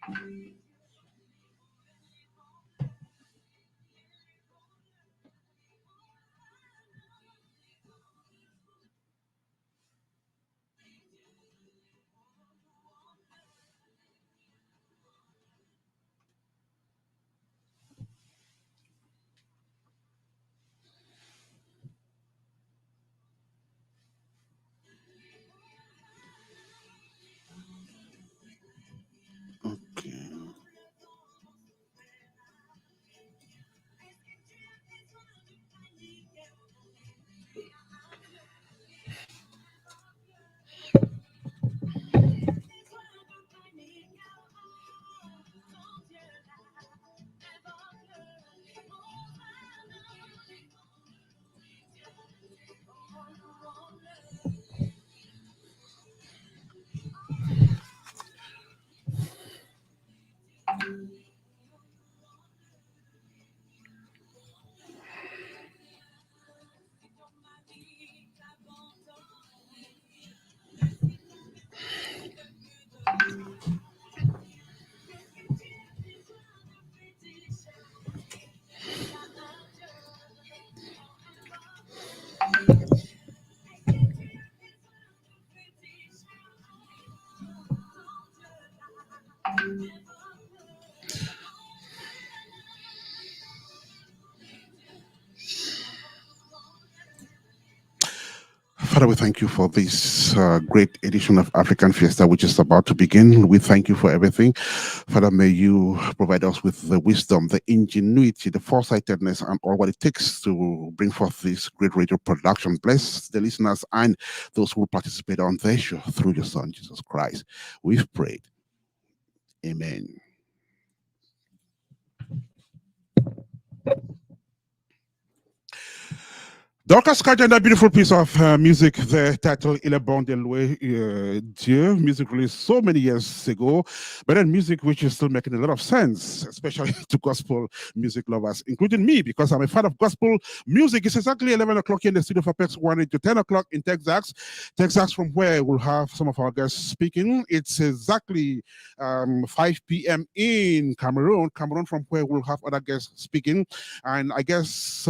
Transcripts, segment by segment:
Okay. Father, we thank you for this great edition of African Fiesta, which is about to begin. We thank you for everything. Father, may you provide us with the wisdom, the ingenuity, the foresightedness, and all what it takes to bring forth this great radio production. Bless the listeners and those who participate on their show through your Son, Jesus Christ. We've prayed. Amen. Dorcas Carter, that beautiful piece of music, the title Il est bon de louer Dieu, music released so many years ago, but then music which is still making a lot of sense, especially to gospel music lovers, including me, because I'm a fan of gospel music. It's exactly 11 o'clock here in the studio for Apex 1 to 10 o'clock in Texas. Texas, from where we'll have some of our guests speaking. It's exactly 5 p.m. in Cameroon, from where we'll have other guests speaking. And I guess,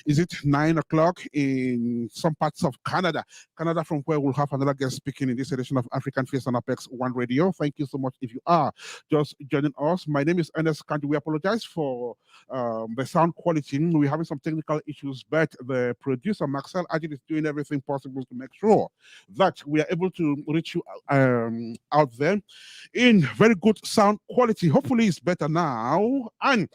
is it 9 o'clock in some parts of Canada? Canada, from where we'll have another guest speaking in this edition of African Face on Apex One Radio. Thank you so much if you are just joining us. My name is Ernest Kanti. We apologize for the sound quality. We're having some technical issues, but the producer, Maxwell Ajit, is doing everything possible to make sure that we are able to reach you out there in very good sound quality. Hopefully, it's better now. And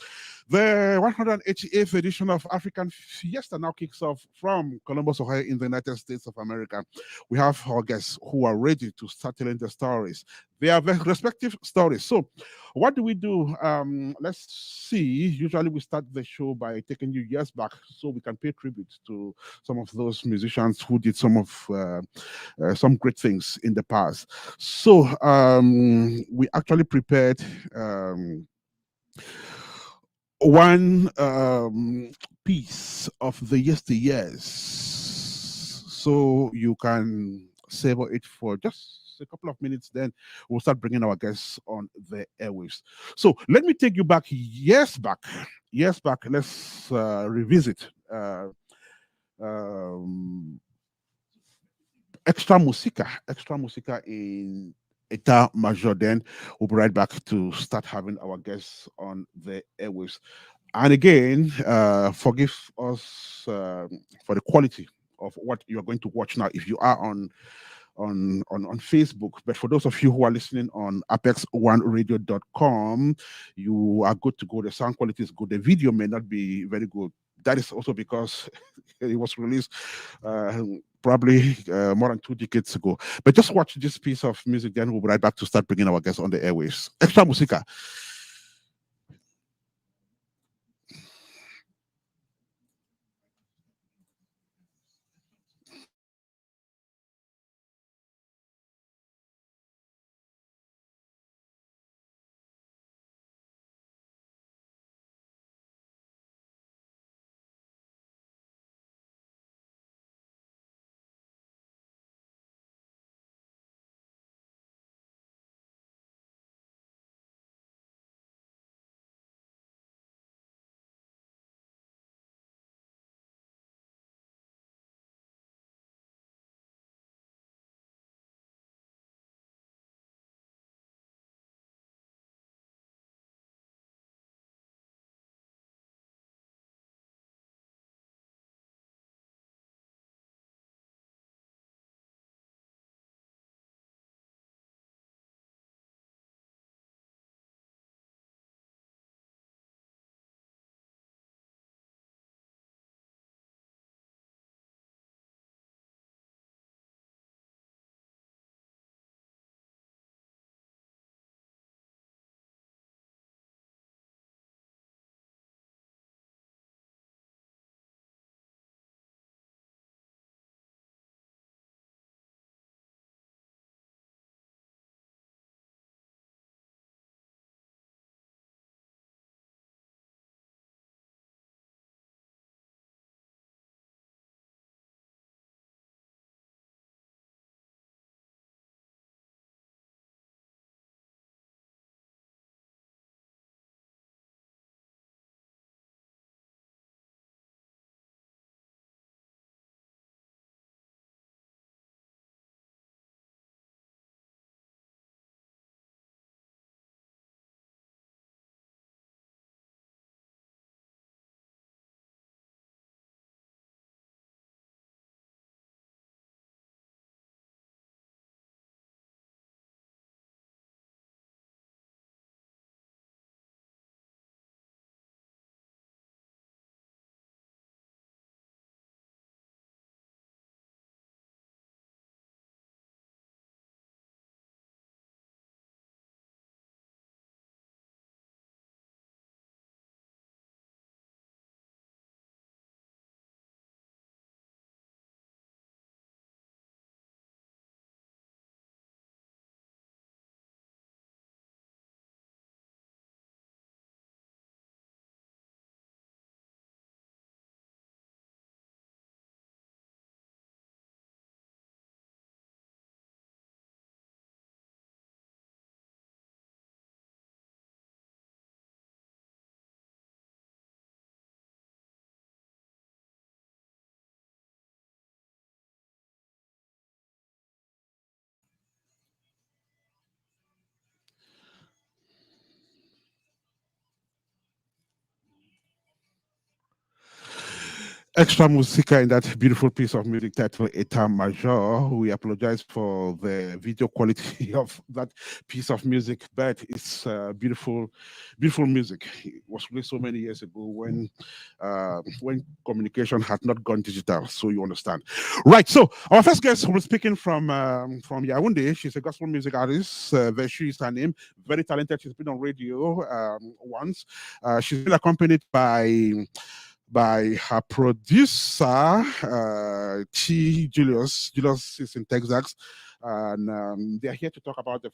the 188th edition of African Fiesta now kicks off from Columbus, Ohio, in the United States of America. We have our guests who are ready to start telling the stories. They have their respective stories. So, what do we do? Let's see. Usually, we start the show by taking you years back so we can pay tribute to some of those musicians who did some great things in the past. So, we actually prepared. One piece of the yesteryears, so you can savor it for just a couple of minutes. Then we'll start bringing our guests on the airwaves. So let me take you back years back. Years back. Let's revisit um, extra musica in Eta Major. Then we'll be right back to start having our guests on the airwaves. And again, forgive us for the quality of what you're going to watch now if you are on Facebook. But for those of you who are listening on apex1radio.com, you are good to go. The sound quality is good. The video may not be very good. That is also because it was released probably more than 2 decades ago. But just watch this piece of music, then we'll be right back to start bringing our guests on the airwaves. Extra Musica. Extra Musica in that beautiful piece of music titled Etat Major. We apologize for the video quality of that piece of music, but it's beautiful, beautiful music. It was released so many years ago when communication had not gone digital. So you understand, right? So our first guest will be speaking from Yaoundé. She's a gospel music artist. Veshu is her name. Very talented. She's been on radio once. She's been accompanied by her producer, T. Julius. Julius is in Texas, and they're here to talk about the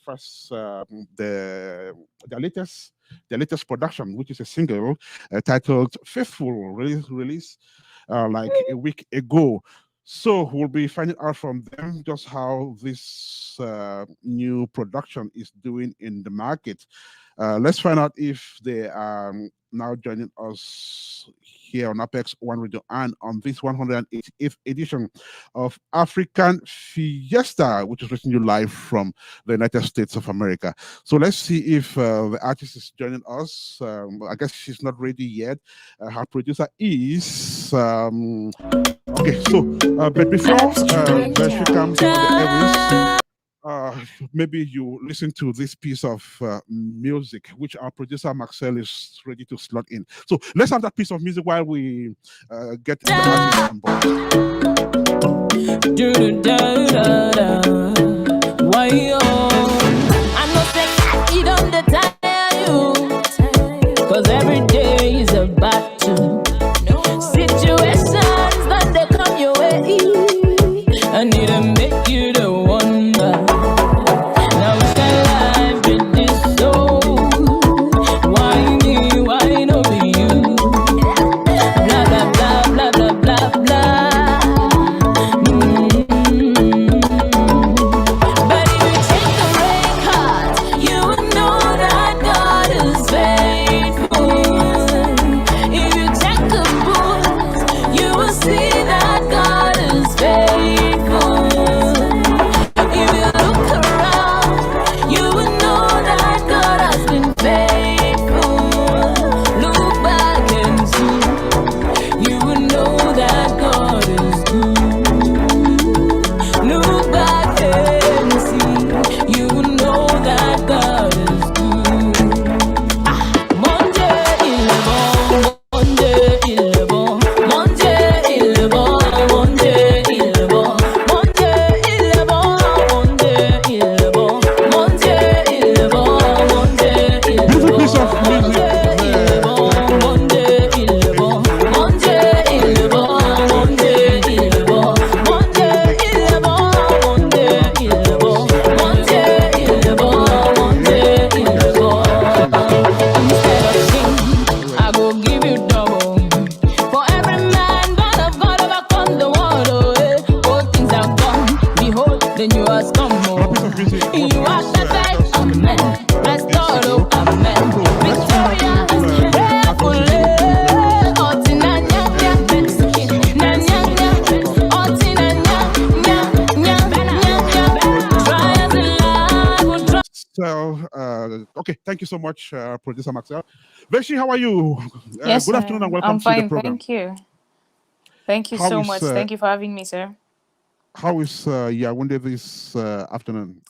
latest production, which is a single titled "Faithful," released like a week ago. So we'll be finding out from them just how this new production is doing in the market. Let's find out if they are now joining us here on Apex One Radio and on this 188th edition of African Fiesta, which is reaching you live from the United States of America. So let's see if the artist is joining us. I guess she's not ready yet. Her producer is. Okay, so but before she comes on the airwaves, maybe you listen to this piece of music, which our producer Maxwell is ready to slot in. So let's have that piece of music while we get the artist on board. I know say you don't tire you, cause every day is a battle. Situations that they come your way, I need to make you the wonder. Now it's life in this soul. Why me? Why not you? Blah blah blah blah blah blah blah. But if you take the red card, you will know that God is faithful. If you take the bull, you will see that God is faithful. If you look around, you will know that God has been faithful. Look back and see, you will know that God is good. Look back and see, you will know that God is good. Monday, il est bon. Monday, il est bon. Monday, il est bon. Monday, il est bon. Monday, il est bon. Monday, il est bon. Monday, il est bon. Monday, il est Beautiful bon. piece of music. Monday, il est bon. Monday, il est bon. Monday, il est bon. Monday, il est bon. Monday, il est bon. Monday, il est bon. Monday, il est bon. Monday, il est bon. Instead of king, I go give you double. For every man born of God overcome the world. Oh, eh. All things are gone. Behold, the new has come. Oh. Piece of music. You are perfect, amen. Restored, oh, amen. Victorious, prayerfully. Otina nya nya, na nya nya. Otina nya nya nya nya. Trials in life will try. So, okay, thank you so much, producer Maxwell. Veshi, how are you? Yes, Good sir. afternoon and welcome I'm to the fine. program. Thank you. Thank you How so is much. Thank you for having me, sir. Yaoundé this afternoon?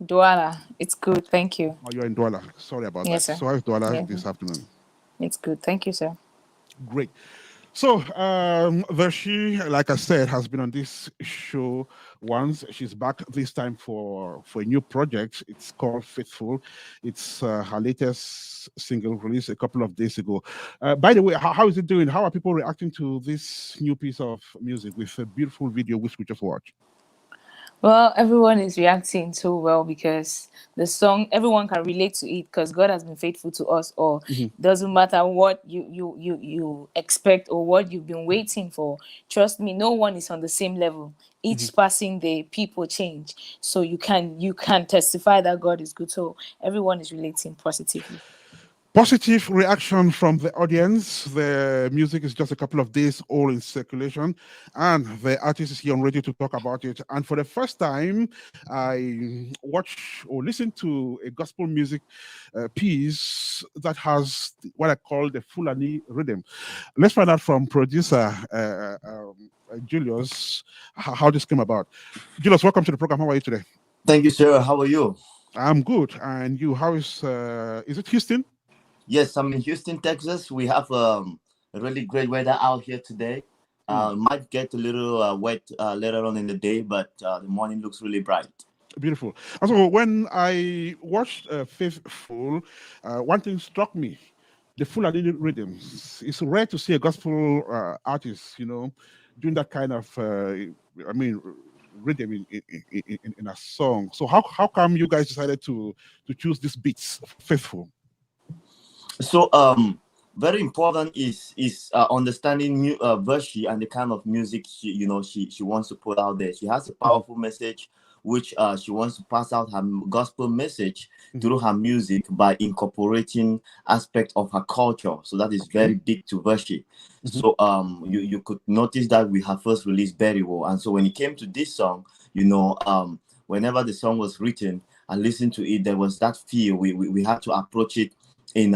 Douala, it's good. Thank you. Oh, you're in Douala. Sorry about that. Yes, sir. So how's Douala Yeah, this afternoon? it's good. Thank you, sir. Great. So, Vershi, like I said, has been on this show once. She's back this time for a new project. It's called Faithful. It's her latest single released a couple of days ago. By the way, how is it doing? How are people reacting to this new piece of music with a beautiful video which we just watched? Well, everyone is reacting so well because the song, everyone can relate to it because God has been faithful to us all. Doesn't matter what you expect or what you've been waiting for. Trust me, no one is on the same level. Each passing day, people change. So you can testify that God is good. So everyone is relating positively. Positive reaction from the audience. The music is just a couple of days old in circulation, and the artist is here and ready to talk about it. And for the first time, I watch or listen to a gospel music piece that has what I call the Fulani rhythm. Let's find out from producer Julius how this came about. Julius, welcome to the program. How are you today? Thank you, sir. How are you? I'm good. And you, how is it Houston? Yes, I'm in Houston, Texas. We have really great weather out here today. Mm, Might get a little wet later on in the day, but the morning looks really bright. beautiful. And so when I watched Faithful, one thing struck me. The Fulani rhythms. It's rare to see a gospel artist, doing that kind of, I mean, rhythm in a song. So how come you guys decided to choose these beats, Faithful? So very important is understanding Vershi and the kind of music she wants to put out there. She has a Mhm, powerful message which she wants to pass out her gospel message mhm. through her music by incorporating aspect of her culture. So that is Okay. very big to Vershi. Mhm, So you could notice that we have first released very well, and so when it came to this song, whenever the song was written and listened to it, there was that feel. We had to approach it in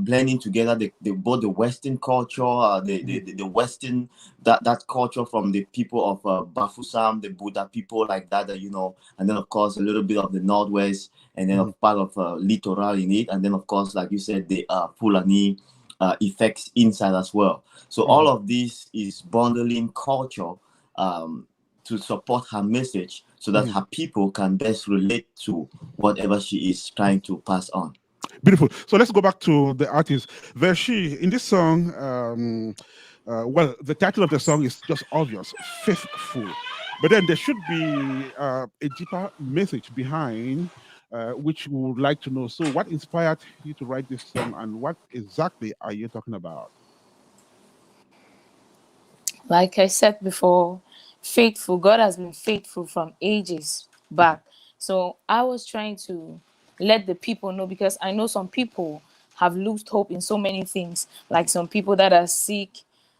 blending together both the Western culture, mhm, the Western that culture from the people of Bafusam, the Buddha people like that, and then of course a little bit of the Northwest, and then mhm, of part of Littoral in it, and then of course, like you said, the Fulani effects inside as well. So all mhm, of this is bundling culture um, to support her message so that mhm. her people can best relate to whatever she is trying to pass on. Beautiful. So let's go back to the artist. Vershi, in this song, well, the title of the song is just obvious, Faithful. But then there should be a deeper message behind, which we would like to know. So, what inspired you to write this song, and what exactly are you talking about? Like I said before, faithful. God has been faithful from ages back. So I was trying to let the people know, because I know some people have lost hope in so many things. Like some people that are sick,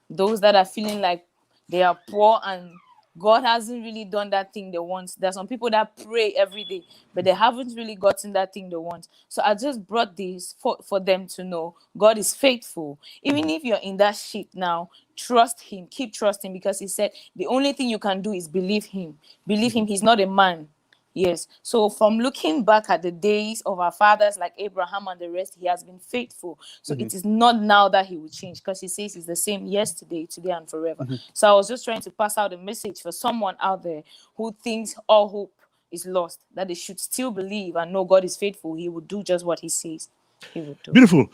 those that are feeling like they are poor and God hasn't really done that thing they want. There's some people that pray every day, but they haven't really gotten that thing they want. So I just brought this for them to know God is faithful. Even Mhm, if you're in that shit now, trust Him, keep trusting, because He said the only thing you can do is believe Him. Believe mhm, Him, He's not a man. Yes. So from looking back at the days of our fathers like Abraham and the rest, he has been faithful. So mhm, it is not now that he will change, because he says he's the same yesterday, today, and forever. mhm. So I was just trying to pass out a message for someone out there who thinks all hope is lost, that they should still believe and know God is faithful. He will do just what he says he would do. Beautiful.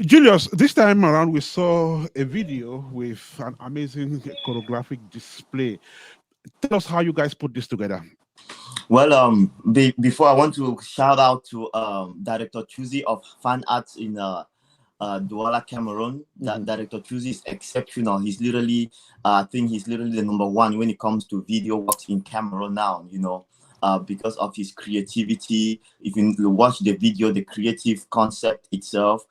Julius, this time around, we saw a video with an amazing choreographic display. Tell us how you guys put this together. Well, before I want to shout out to Director Chuzi of Fan Arts in Douala, Cameroon. That Mhm, Director Chuzi is exceptional. I think he's literally the number one when it comes to video works in Cameroon now. Because of his creativity. If you watch the video, the creative concept itself,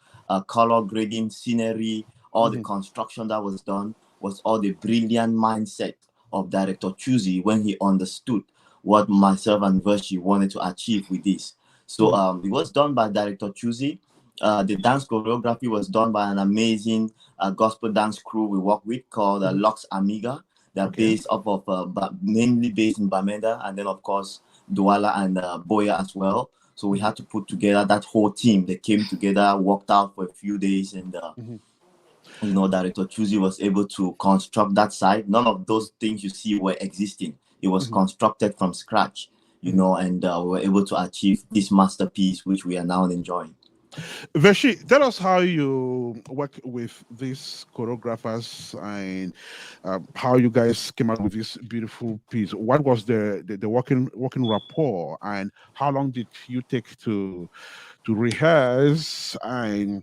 color grading, scenery, all the mhm, construction that was done was all the brilliant mindset of Director Chuzi when he understood what myself and Vershi wanted to achieve with this. So mhm. it was done by Director Chuzi. The dance choreography was done by an amazing gospel dance crew we work with called Mhm. Lux Amiga. They're Okay. based off of, mainly based in Bamenda, and then of course Douala and Boya as well. So we Mhm, had to put together that whole team. They came together, worked out for a few days, and mhm, Director Chuzi was able to construct that site. None of mhm, those things you see were existing. It was mhm, constructed from scratch, mhm. and we were able to achieve this masterpiece, which we are now enjoying. Veshi, tell us how you work with these choreographers and how you guys came out with this beautiful piece. What was the working rapport, and how long did you take to rehearse and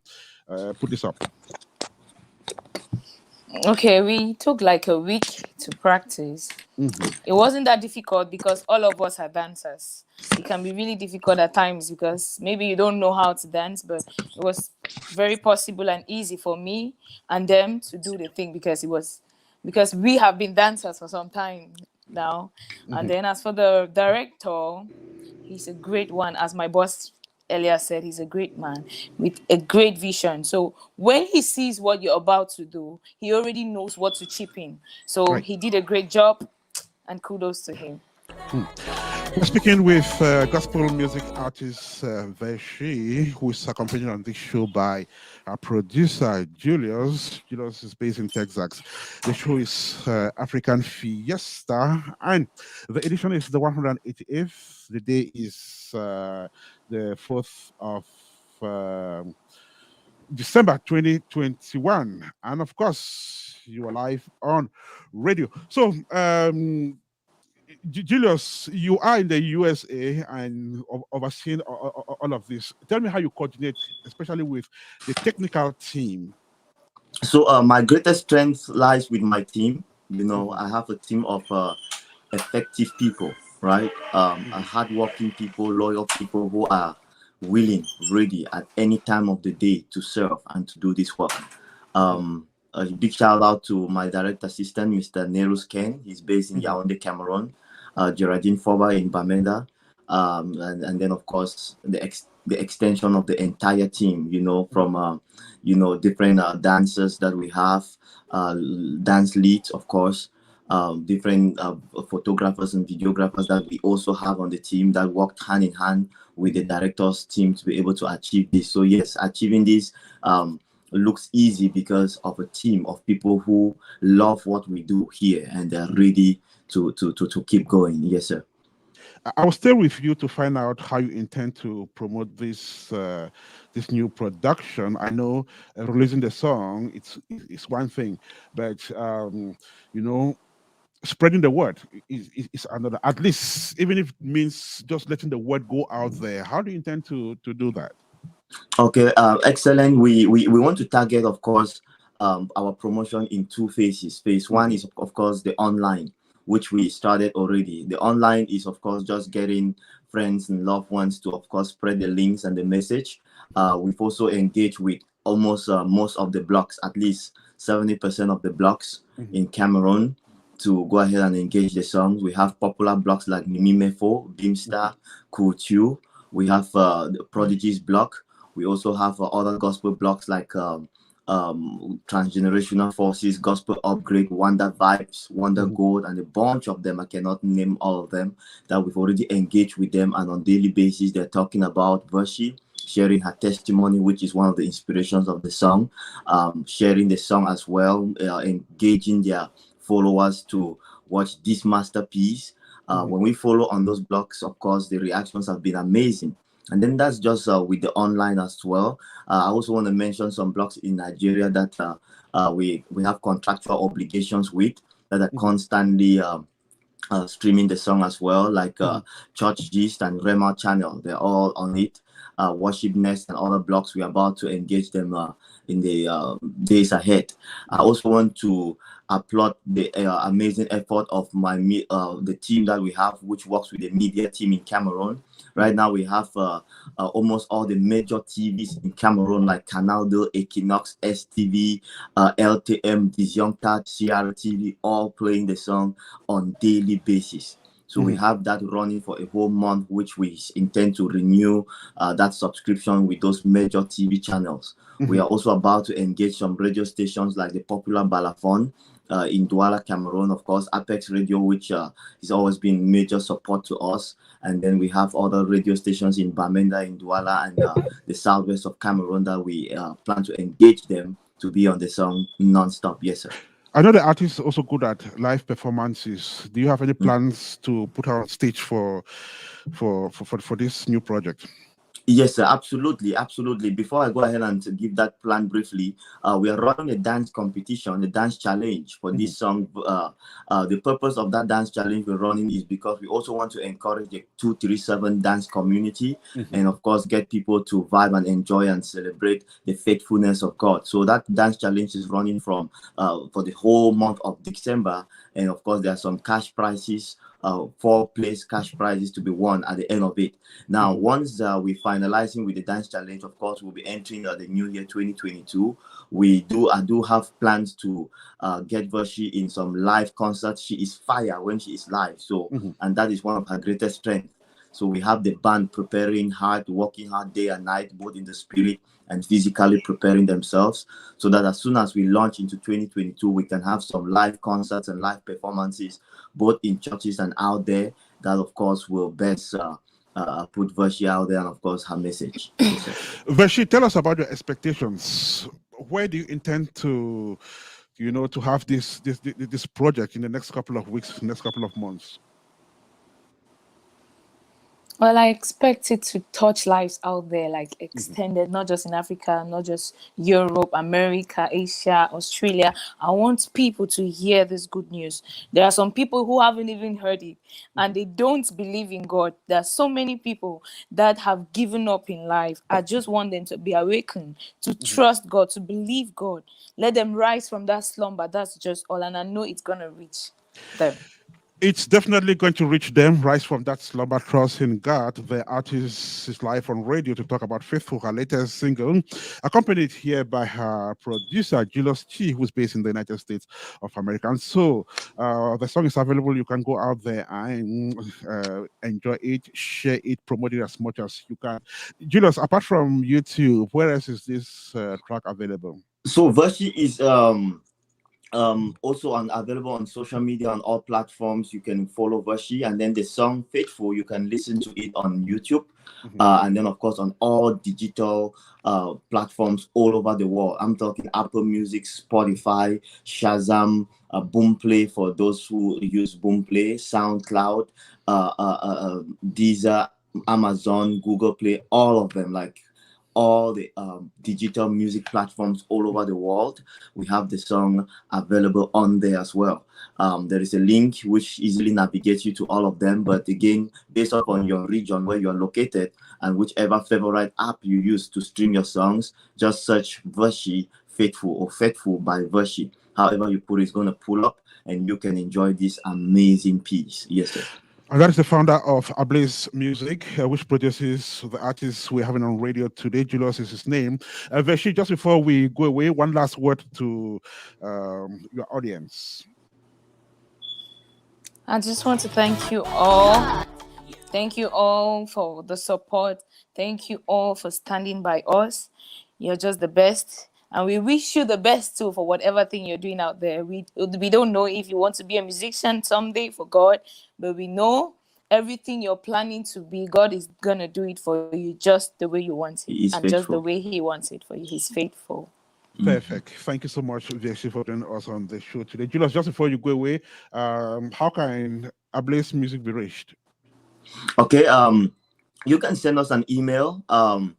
put this up? Okay, we took like a week to practice. It wasn't that difficult because all of us are dancers. It can be really difficult at times because maybe you don't know how to dance, but it was very possible and easy for me and them to do the thing because we have been dancers for some time now. And then as for the director, he's a great one. As my boss earlier said, he's a great man with a great vision. So when he sees what you're about to do, he already knows what to chip in. So Right. he did a great job, and kudos to him. We're speaking with gospel music artist Veshi, who is accompanied on this show by our producer Julius. Julius is based in Texas. The show is African Fiesta, and the edition is the 188th. The day is the 4th of December 2021, and of course, you are live on radio. So, Julius, you are in the USA and overseeing all of this. Tell me how you coordinate, especially with the technical team. So my greatest strength lies with my team. You know, I have a team of effective people, right? Hardworking people, loyal people who are willing, ready at any time of the day to serve and to do this work. A big shout out to my direct assistant, Mr. Nerus Ken. He's based in Yaoundé, Cameroon. Geraldine Foba in Bamenda. And then, of course, the extension of the entire team, you know, from, different dancers that we have, dance leads, of course, different photographers and videographers that we also have on the team that worked hand in hand with the director's team to be able to achieve this. So yes, achieving this looks easy because of a team of people who love what we do here and they're ready to keep going. Yes, sir. I will stay with you to find out how you intend to promote this new production. I know releasing the song it's one thing, but spreading the word is another. At least, even if it means just letting the word go out there. How do you intend to do that? Okay, excellent. We want to target, of course, our promotion in two phases. Phase one is, of course, the online, which we started already. The online is, of course, just getting friends and loved ones to, of course, spread the links and the message. We've also engaged with almost most of the blocks, at least 70% of the blocks in Cameroon, to go ahead and engage the songs. We have popular blocks like Mimimefo, Beamstar, Kultu. We have the Prodigy's block. We also have other gospel blocks like Transgenerational Forces, Gospel Upgrade, Wonder Vibes, Wonder Gold, and a bunch of them. I cannot name all of them that we've already engaged with them, and on daily basis they're talking about Vershi, sharing her testimony, which is one of the inspirations of the song, sharing the song as well, engaging their followers to watch this masterpiece. When we follow on those blogs, of course, the reactions have been amazing. And then that's just with the online as well. I also want to mention some blogs in Nigeria that we have contractual obligations with that are constantly streaming the song as well, like Church Gist and Rema Channel. They're all on it. Worship Nest and other blogs. We're about to engage them in the days ahead. I also want to applaud the amazing effort of the team that we have, which works with the media team in Cameroon. Right now, we have almost all the major TVs in Cameroon, like Canal de, Equinox, STV, LTM, Disjuncta, CRTV, all playing the song on daily basis. So we have that running for a whole month, which we intend to renew that subscription with those major TV channels. We are also about to engage some radio stations like the popular Balafon in Douala, Cameroon, of course, Apex Radio, which has always been major support to us. And then we have other radio stations in Bamenda, in Douala, and the southwest of Cameroon that we plan to engage them to be on the song non-stop. Yes, sir. I know the artist is also good at live performances. Do you have any plans to put her on stage for this new project? Yes, sir, absolutely, absolutely. Before I go ahead and to give that plan briefly, we are running a dance competition, a dance challenge for this song. The purpose of that dance challenge we're running is because we also want to encourage the 237 dance community, and of course get people to vibe and enjoy and celebrate the faithfulness of God. So that dance challenge is running from for the whole month of December, and of course there are some cash prizes. 4 place cash prizes to be won at the end of it. Now, once we finalizing with the dance challenge, of course, we'll be entering the new year 2022. I do have plans to get Vershi in some live concerts. She is fire when she is live. So, and that is one of her greatest strengths. So we have the band preparing hard, working hard day and night, both in the spirit and physically preparing themselves, so that as soon as we launch into 2022, we can have some live concerts and live performances, both in churches and out there. That, of course, will best put Vershi out there and, of course, her message. Vershi, tell us about your expectations. Where do you intend to, to have this project in the next couple of weeks, next couple of months? Well, I expect it to touch lives out there, like extended, not just in Africa, not just Europe, America, Asia, Australia. I want people to hear this good news. There are some people who haven't even heard it and they don't believe in God. There are so many people that have given up in life. I just want them to be awakened, to trust God, to believe God. Let them rise from that slumber. That's just all. And I know it's going to reach them. It's definitely going to reach them, rise from that slumber, trust in God. The artist is live on radio to talk about Faithful, her latest single, accompanied here by her producer, Julius Chi, who's based in the United States of America. And so the song is available. You can go out there and enjoy it, share it, promote it as much as you can. Julius, apart from YouTube, where else is this track available? So Vershi is also available on social media on all platforms. You can follow Vershi, and then the song Faithful, you can listen to it on YouTube, and then of course on all digital platforms all over the world. I'm talking Apple Music, Spotify, Shazam, Boomplay for those who use Boomplay, SoundCloud, Deezer, Amazon, Google Play, all of them, like all the digital music platforms all over the world. We have the song available on there as well. There is a link which easily navigates you to all of them. But again, based upon your region where you are located and whichever favorite app you use to stream your songs, just search Vershi Faithful or Faithful by Vershi. However you put it, it's going to pull up and you can enjoy this amazing piece. Yes, sir. And that is the founder of Ablaze Music, which produces the artists we're having on radio today. Julius is his name. Vershi, just before we go away, one last word to your audience. I just want to thank you all. Thank you all for the support. Thank you all for standing by us. You're just the best. And we wish you the best too for whatever thing you're doing out there. We don't know if you want to be a musician someday for God, but we know everything you're planning to be, God is going to do it for you just the way you want it. And faithful. Just the way He wants it for you. He's faithful. Perfect. Thank you so much, Vershi, for joining us on the show today. Julius, just before you go away, how can Ablaze Music be reached? Okay, you can send us an email on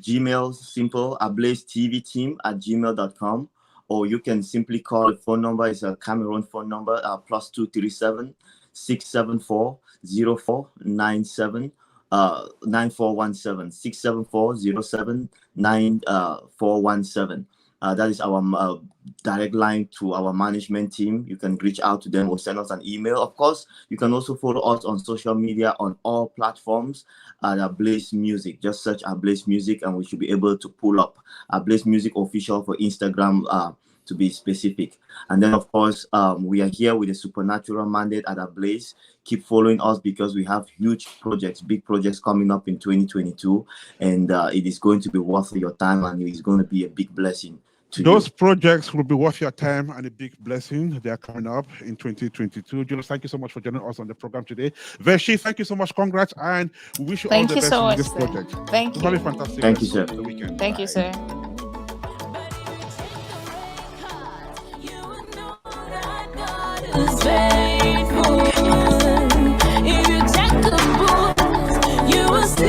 Gmail, simple, ablazetvteam@gmail.com, or you can simply call the phone number. It's a Cameroon phone number, +237 674 0497 9417 674 07 9417. That is our direct line to our management team. You can reach out to them or send us an email. Of course, you can also follow us on social media on all platforms at Ablaze Music. Just search Ablaze Music and we should be able to pull up Ablaze Music Official for Instagram, to be specific. And then, of course, we are here with a supernatural mandate at Ablaze. Keep following us because we have huge projects, big projects coming up in 2022. And it is going to be worth your time and it is going to be a big blessing. Those projects will be worth your time and a big blessing. They are coming up in 2022. Julius, thank you so much for joining us on the program today. Vershi, thank you so much. Congrats, and we wish you all the best in this project. Thank you. It's really fantastic. Thank you, sir. Thank you, sir. Faithful. If you check the books, you will see.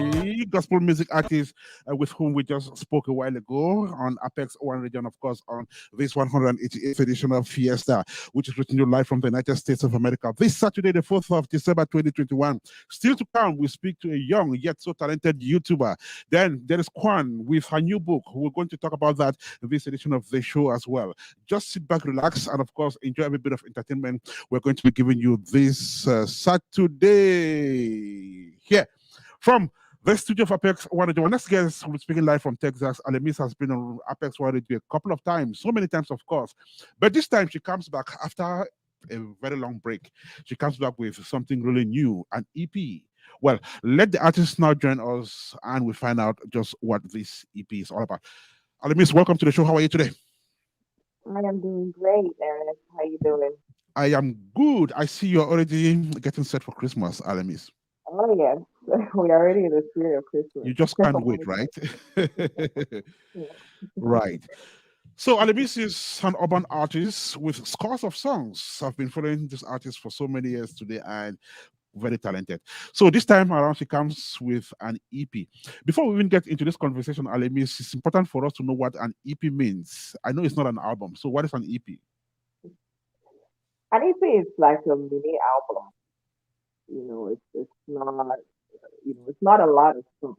the gospel music artist with whom we just spoke a while ago on Apex One Region, of course, on this 188th edition of Fiesta, which is reaching you live from the United States of America. This Saturday, the 4th of December 2021. Still to come, we speak to a young yet so talented YouTuber. Then there is Kwan with her new book. We're going to talk about that in this edition of the show as well. Just sit back, relax, and of course, enjoy every bit of entertainment we're going to be giving you this Saturday. Here from the studio of Apex One Radio. Our next guest will be speaking live from Texas. Alamis has been on Apex One Radio a couple of times, so many times, of course. But this time she comes back after a very long break. She comes back with something really new, an EP. Well, let the artist now join us and we find out just what this EP is all about. Alamis, welcome to the show. How are you today? I am doing great, Ernest. How you doing? I am good. I see you're already getting set for Christmas, Alamis. Oh yes, we are already in the spirit of Christmas. You just can't wait, right? Yeah. Right. So Alamis is an urban artist with scores of songs. I've been following this artist for so many years today and very talented. So this time around, she comes with an EP. Before we even get into this conversation, Alamis, it's important for us to know what an EP means. I know it's not an album. So what is an EP? An EP is like a mini album. It's not it's not a lot of songs.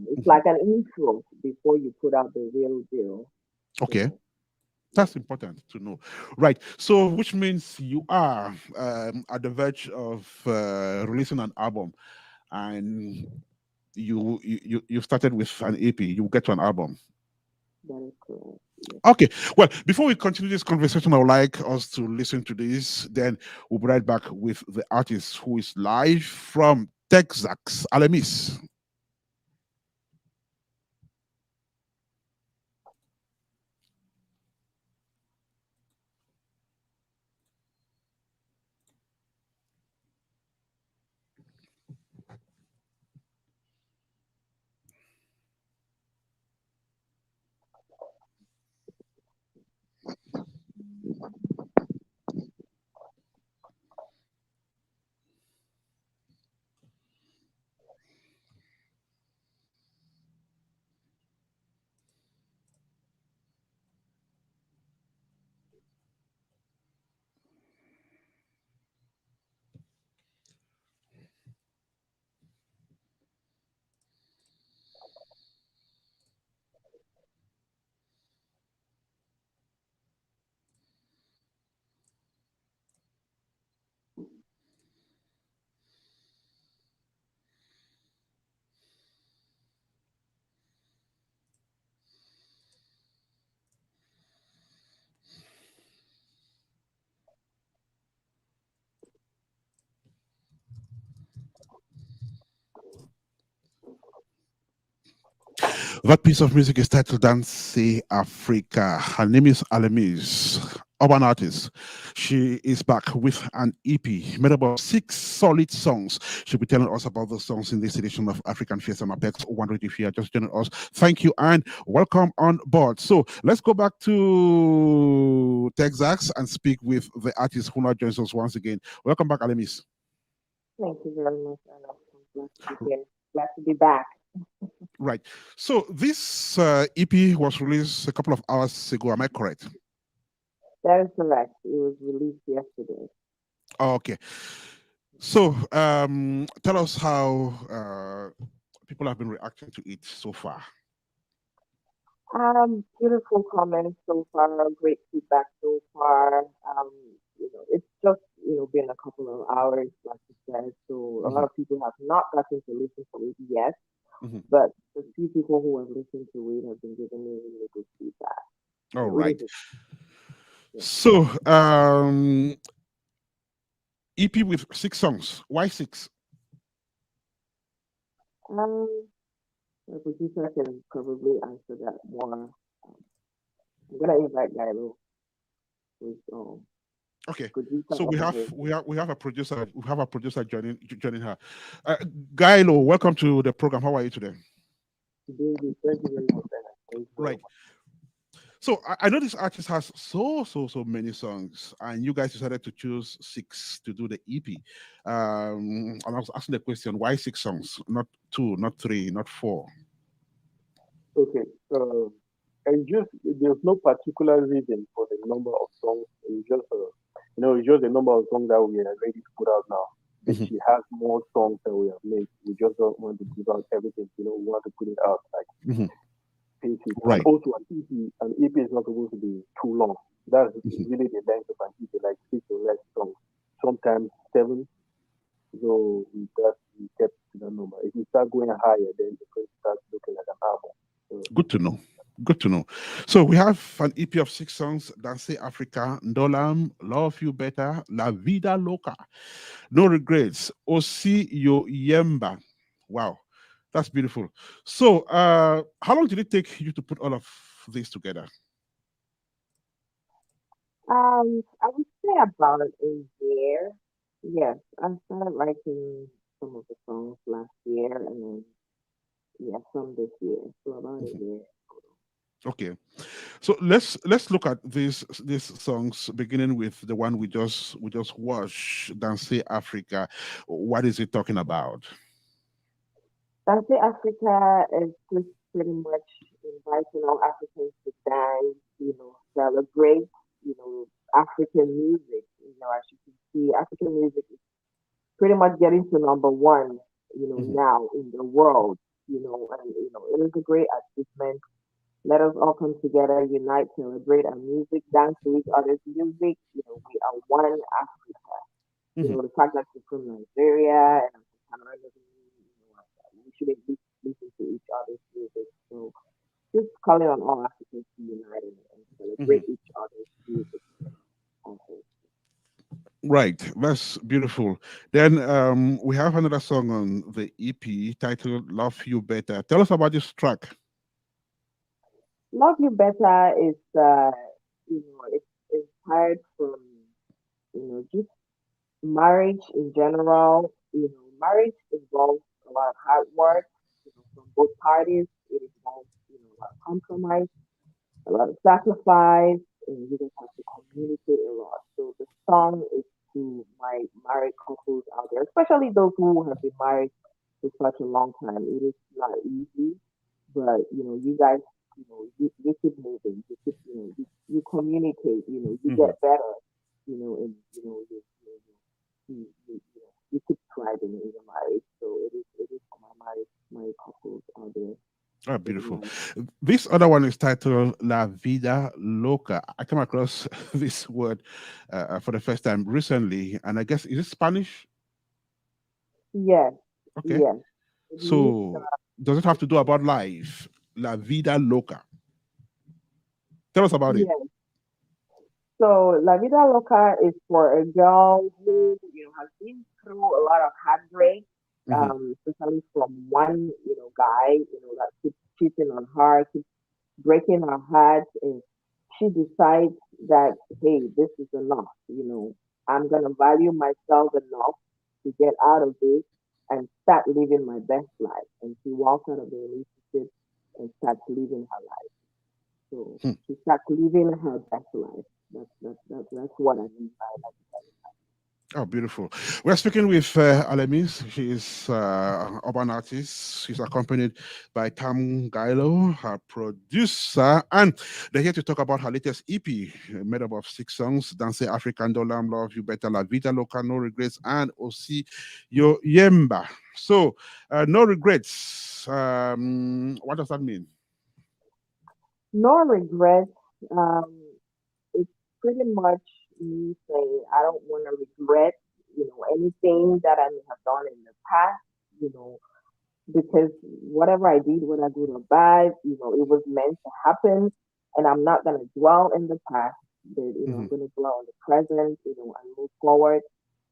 It's like an intro before you put out the real deal. Okay. That's important to know. Right. So, which means you are at the verge of releasing an album and you started with an EP, you get to an album. That is correct. Yes. Okay. Well, before we continue this conversation, I would like us to listen to this. Then we'll be right back with the artist who is live from Texas, Alamis. That piece of music is titled Dance Africa. Her name is Alamis, urban artist. She is back with an EP made up of 6 solid songs. She'll be telling us about those songs in this edition of African Fiesta and Apex One Radio. If you are just joining us, thank you and welcome on board. So let's go back to Texas and speak with the artist who now joins us once again. Welcome back, Alamis. Thank you very much, Ernest. I'm glad to be here. Glad to be back. Right. So this EP was released a couple of hours ago. Am I correct? That is correct. It was released yesterday. Okay. So tell us how people have been reacting to it so far. Beautiful comments so far, great feedback so far. It's just been a couple of hours, like you said. So a lot of people have not gotten to listen to it yet, but the few people who have listened to it have been giving me really good feedback. All Really right. good. Yeah. So EP with 6 songs. Why 6? The producer can probably answer that more. I'm gonna invite Gyro, who's Okay. producer So we of have it. we have a producer joining her. Gylo, welcome to the program. How are you today? Today we thank you very much, Ernest. Thank you very Right. much. So I know this artist has so many songs, and you guys decided to choose six to do the EP. And I was asking the question, why six songs, not two, not three, not four? Okay. And just there's no particular reason for the number of songs. It's just it's just the number of songs that we are ready to put out now. But Mhm. she has more songs that we have made. We just don't want to give out everything. We want to put it out like Mhm. pieces. And Right. also an EP is not supposed to be too long. That's Mhm. really the length of an EP, like 6 or less songs. Sometimes seven. So we kept to that number. If you start going higher, then you're going to start looking like an album. So Good to know. Good to know. So we have an EP of six songs: Dance Africa, Ndolam, Love You Better, La Vida Loca, No Regrets, Osi Yo Yemba. Wow, that's beautiful. So how long did it take you to put all of this together? I would say about a year. Yes, I started writing some of the songs last year, and then yeah, some this year. So about a Mhm. year. Okay. So let's look at these songs, beginning with the one we just watched, Dance Africa. What is it talking about? Dance Africa is just pretty much inviting all Africans to dance, celebrate, African music. As you can see, African music is pretty much getting to number one, Mhm. now in the world, and it is a great achievement. Let us all come together, unite, celebrate our music, dance to each other's music. We are one Africa. Mhm. The fact that you're from Nigeria and I'm from Canada doesn't mean, we shouldn't listen to each other's music. So just calling on all Africans to unite and Mhm. celebrate each other's music. Also. Right, that's beautiful. Then we have another song on the EP titled "Love You Better." Tell us about this track. Love You Better is, it's inspired from, just marriage in general. Marriage involves a lot of hard work, from both parties. It involves, a lot of compromise, a lot of sacrifice, and you just have to communicate a lot. So the song is to my married couples out there, especially those who have been married for such a long time. It is not easy, but you guys, you keep moving, you keep, you communicate, you Mhm. get better, and you keep thriving in your marriage. So it is for my married couples out there. Ah, Pretty beautiful. much. This other one is titled "La Vida Loca." I came across this word for the first time recently, and I guess is it Spanish? Yes, Okay. yes. It means, So does it have to do about life? La Vida Loca. Tell us about it. yes. So La Vida Loca is for a girl who, has been through a lot of heartbreak, Mhm. especially from one, guy, that keeps cheating on her, keeps breaking her heart, and she decides that, hey, this is enough. I'm gonna value myself enough to get out of this and start living my best life. And she walks out of the relationship and starts living her life. So Hmm. she starts living her best life. That's what I mean by that. Oh, beautiful. We're speaking with Alamis. She is urban artist. She's accompanied by Tam Gilo, her producer, and they're here to talk about her latest EP, made up of six songs: Dance African, Dolam, Love You Better, La Vida Loca, No Regrets, and Osi Yo Yemba. So, no regrets. What does that mean? No regrets. Um, it's pretty much me saying I don't want to regret, anything that I may have done in the past, because whatever I did, whether good or bad, it was meant to happen, and I'm not gonna dwell in the past. But I'm Mhm. gonna dwell on the present, and move forward.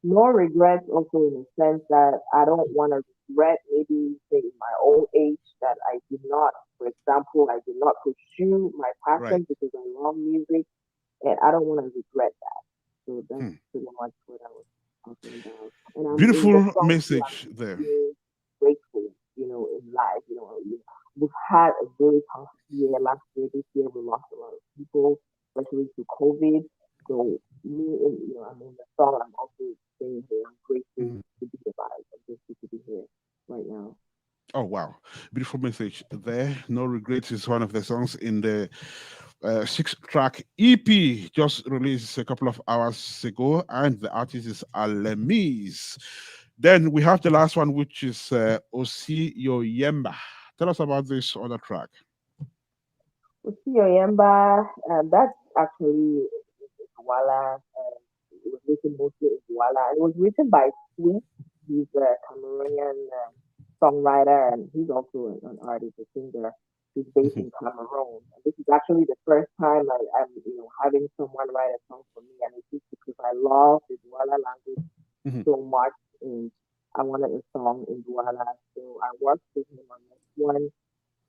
No regrets, also in the sense that I don't want to regret maybe say in my old age that I did not, for example, I did not pursue my Right. passion because I love music, and I don't want to regret that. So that's Hmm. pretty much what I was talking about. And I'm in the Beautiful song too. I'm message just there. being grateful, life. We've had a very tough year last year. This year we lost a lot of people, especially to COVID. So the song I'm also saying here, I'm grateful Mhm. to be alive. I'm grateful to be here right now. Oh wow, beautiful message there. No Regrets is one of the songs in the six-track EP just released a couple of hours ago, and the artist is Alemise. Then we have the last one, which is Osi Yoyemba. Tell us about this other track. Yemba, that's actually Douala. It was written mostly in Douala. It was written by Sweet. He's a Cameroonian songwriter, and he's also an artist, a singer. He's based Mhm, in Cameroon. And this is actually the first time I'm having someone write a song for me, and it's just because I love the Douala language mhm, so much, and I wanted a song in Douala, so I worked with him on this one.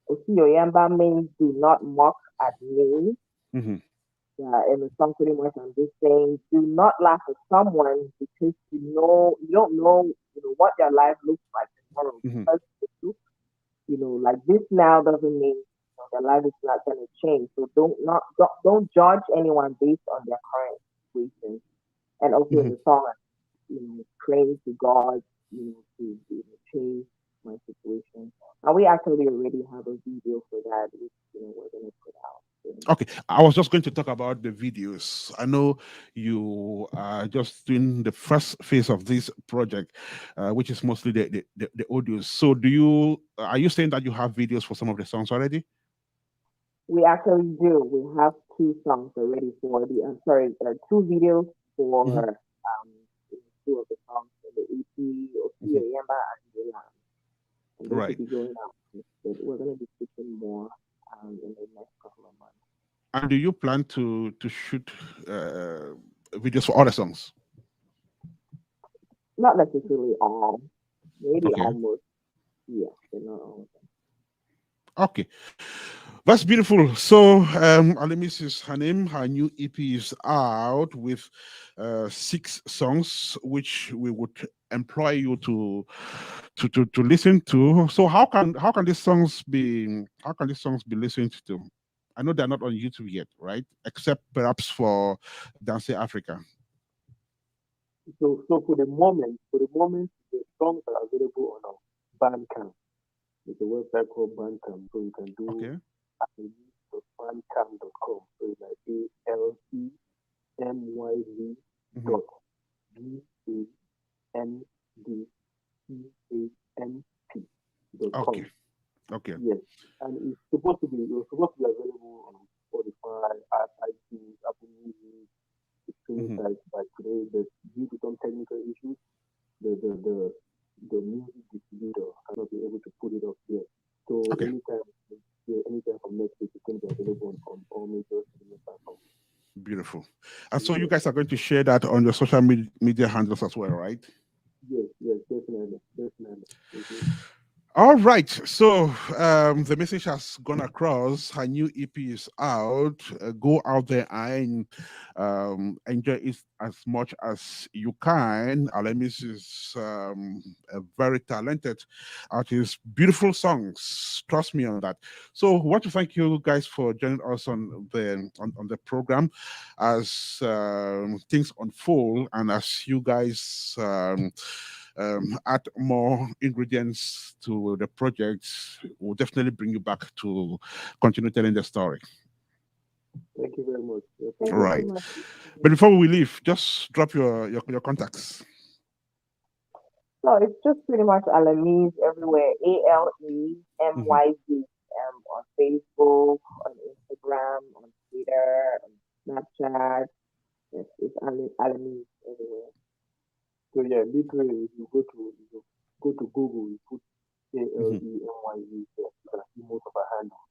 Osioyamba means do not mock at me. mhm, In the song pretty much I'm just saying do not laugh at someone because you don't know, what their life looks like tomorrow. mhm, Because it looks, like this now doesn't mean their life is not gonna change. So don't judge anyone based on their current situation. And also in mhm. the song praying to God, to change my situation. And we actually already have a video for that, which we're gonna put out soon. Okay, I was just going to talk about the videos. I know you are just doing the first phase of this project, which is mostly the audios. So, are you saying that you have videos for some of the songs already? We actually do. We have two songs already for the. I'm sorry, two videos Mhm, for two of the songs in the EP, Osia mhm. Yamba and Yola. And those will Right. be going out. But we're gonna be speaking more in the next couple of months. And do you plan to shoot videos for other songs? Not necessarily all, maybe Okay. almost. Yeah, but not all. Okay. That's beautiful. So, Alemis is her name. Her new EP is out with six songs, which we would employ you to listen to. So, how can these songs be listened to? I know they're not on YouTube yet, right? Except perhaps for Dance Africa. So for the moment, the songs are available on our Bandcamp. It's a website called Bandcamp, so you can do Okay. bandcamp.com. So it's like ALEMYZ Mhm. dot BANDCAMP.com. Okay. Okay. Yes, and it was supposed to be available on Spotify, iTunes, Apple Music, streaming Mhm. sites by today, but due to some technical issues, the music distributor cannot be able to put it up yet. So Okay. anytime from next week, it's going to be available on all major streaming platforms. Beautiful. And so you Yes, guys are going to share that on your social media handles as well, right? yes, definitely, definitely. Mhm. All right. So the message has gone across. Her new EP is out. Go out there and enjoy it as much as you can. Alemis is a very talented artist. Beautiful songs. Trust me on that. So, I want to thank you guys for joining us on the program as things unfold and as you guys. Add more ingredients to the project, will definitely bring you back to continue telling the story. Thank you very much. I All Thank you appreciate so right. it. much. But before we leave, just drop your contacts. So it's just pretty much Alamise everywhere. Mhm. ALEMYZ on Facebook, on Instagram, on Twitter, on Snapchat. Yes, it's Alamise everywhere. So yeah, literally, if you go to Google, you put Mhm. ALEMYZ, you can see most of our handles.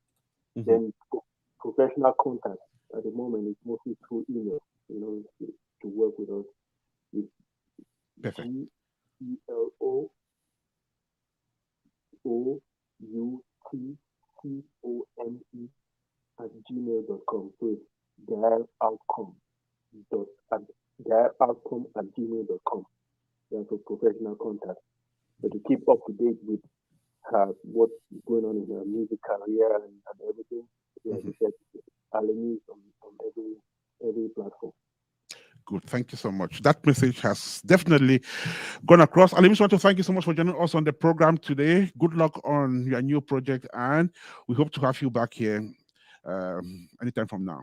Mhm. Then professional contact at the moment is mostly through email. To work with us. It's Perfect. GELOUTCOME at gmail.com. So it's dialoutcome at gmail.com. That's a professional contact. So to keep up to date with what going on in her music career and everything. Yeah, Mhm. he said Alemi on every platform. Good. Thank you so much. That message has definitely gone across. And I just want to thank you so much for joining us on the program today. Good luck on your new project, and we hope to have you back here anytime from now.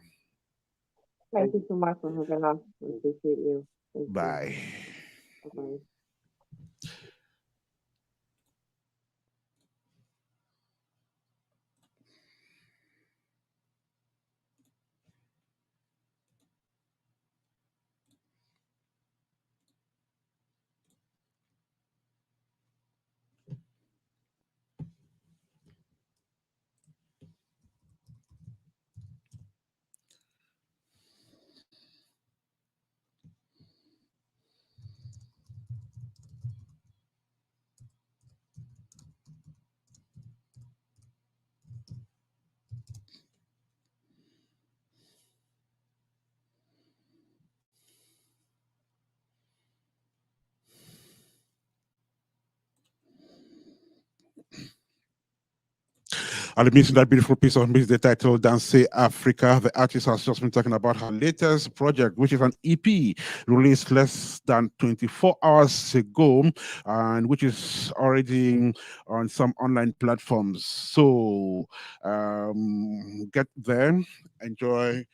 Thank Thank you you. so much for having us. We Thank you. appreciate you. Thank you. Bye. Bye bye. And it means that beautiful piece of music, the title Dance Africa. The artist has just been talking about her latest project, which is an EP released less than 24 hours ago, and which is already on some online platforms. So get there, enjoy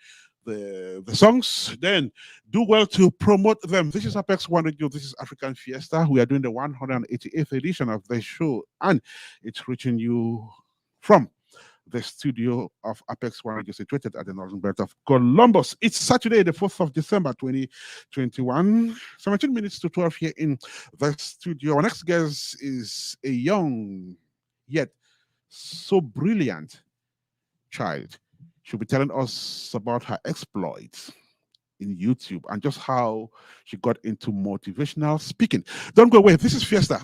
the songs, then do well to promote them. This is Apex One Radio. This is African Fiesta. We are doing the 188th edition of the show, and it's reaching you from the studio of Apex One Radio, situated at the northern belt of Columbus. It's Saturday, the 4th of December, 2021, 17 minutes to 12 here in the studio. Our next guest is a young yet so brilliant child. She'll be telling us about her exploits in YouTube and just how she got into motivational speaking. Don't go away. This is Fiesta.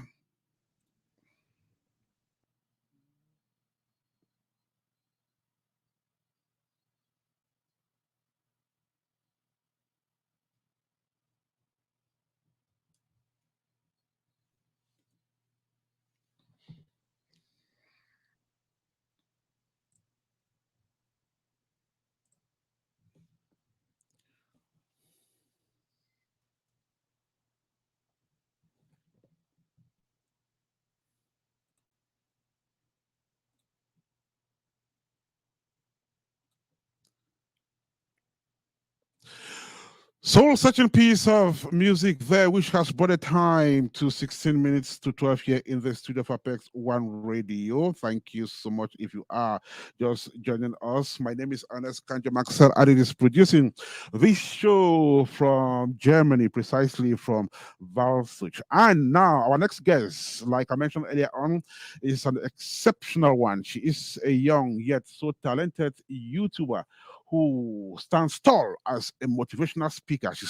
Soul searching piece of music there, which has brought the time to 16 minutes to 12 here in the studio of Apex One Radio. Thank you so much if you are just joining us. My name is Ernest Kanja Maxel. Adit is producing this show from Germany, precisely from Valsuch. And now, our next guest, like I mentioned earlier on, is an exceptional one. She is a young yet so talented YouTuber who stands tall as a motivational speaker. She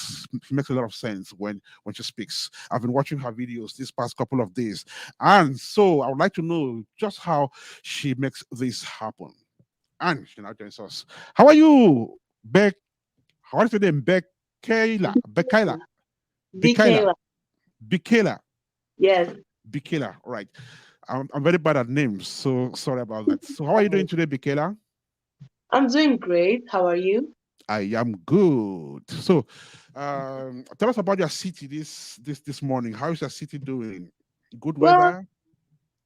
makes a lot of sense when she speaks. I've been watching her videos this past couple of days, and so I would like to know just how she makes this happen. And she now joins us. How are you, Beck? How is your name? Bekayla. Bekayla. Bekayla. Kayla. Bekayla. Yes, Bekayla. All right. I'm very bad at names, so sorry about that. So, how are you doing today, Bekayla? I'm doing great. How are you? I am good. So, tell us about your city this morning. How is your city doing? Good Well, weather.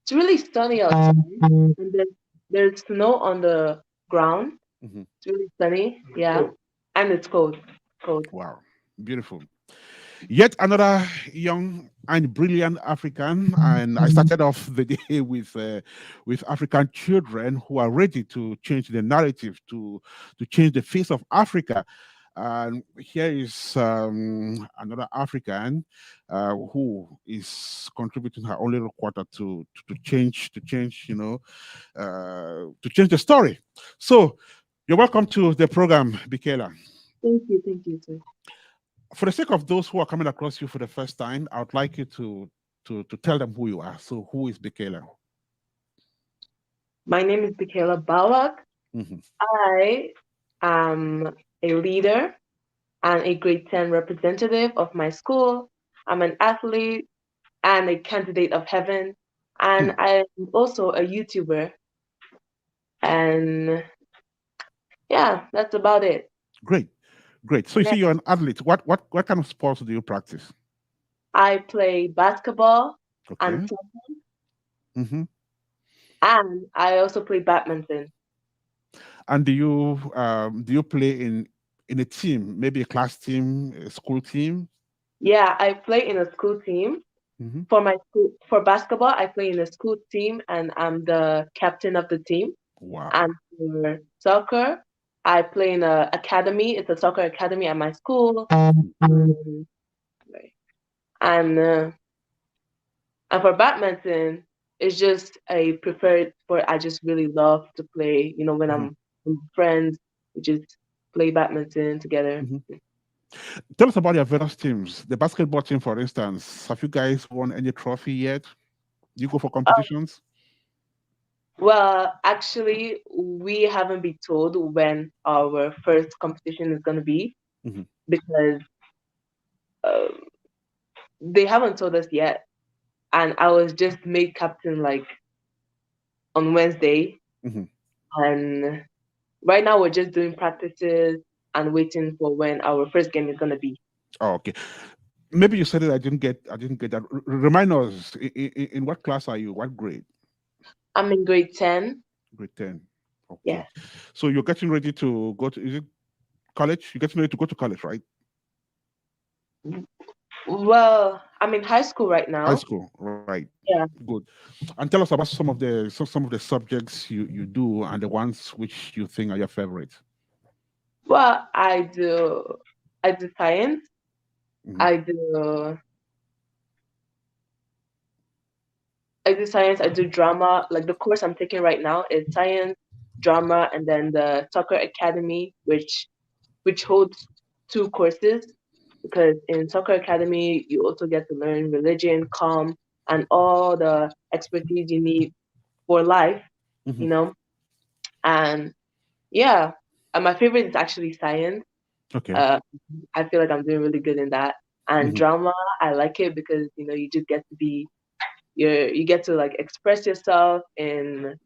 it's really sunny outside, and there's snow on the ground. Mhm. It's really sunny, yeah, and it's cold. Cold. Wow, beautiful. Yet another young and brilliant African, and I started off the day with African children who are ready to change the narrative, to change the face of Africa. And here is another African who is contributing her own little quarter to change, to change the story. So you're welcome to the program, Bikela. Thank you, sir. For the sake of those who are coming across you for the first time, I would like you to tell them who you are. So who is Bikela? My name is Michaela Balak. Mhm. I am a leader and a grade 10 representative of my school. I'm an athlete and a candidate of heaven, Hmm. and I'm also a YouTuber. And yeah, that's about it. Great, great. So you Yeah. see, you're an athlete. What kind of sports do you practice? I play basketball and Okay. soccer, Hmm. and I also play badminton. And do you play in a team, maybe a class team, a school team? Yeah, I play in a school team. Hmm. For my school, for basketball, I play in a school team and I'm the captain of the team. Wow. And for soccer, I play in a academy. It's a soccer academy at my school. Um, and and for badminton, it's just a preferred sport I just really love to play. You know, when Hmm. I'm with friends, we just play badminton together. Hmm. Tell us about your various teams. The basketball team, for instance. Have you guys won any trophy yet? Do you go for competitions? Well, actually, we haven't been told when our first competition is going to be Hmm. because um, they haven't told us yet. And I was just made captain like on Wednesday. Hmm. And right now, we're just doing practices and waiting for when our first game is going to be. Oh, okay. Maybe you said it. I didn't get that. Remind us. In what class are you? What grade? I'm in grade 10. Grade 10. Okay. Yeah. So you're getting ready to go to, is it college? You're getting ready to go to college, right? Well, I'm in high school right High now. school, right? Yeah. Good. And tell us about some of the subjects you do and the ones which you think are your favorites. Well, I do science. Hmm. I do I do science, I do drama. Like the course I'm taking right now is science, drama, and then the soccer academy, which holds two courses because in soccer academy you also get to learn religion, and all the expertise you need for life, Hmm. you know. And yeah, and my favorite is actually science. Okay. Uh, I feel like I'm doing really good in that. And Hmm. drama, I like it because you just get to be you get to like express yourself in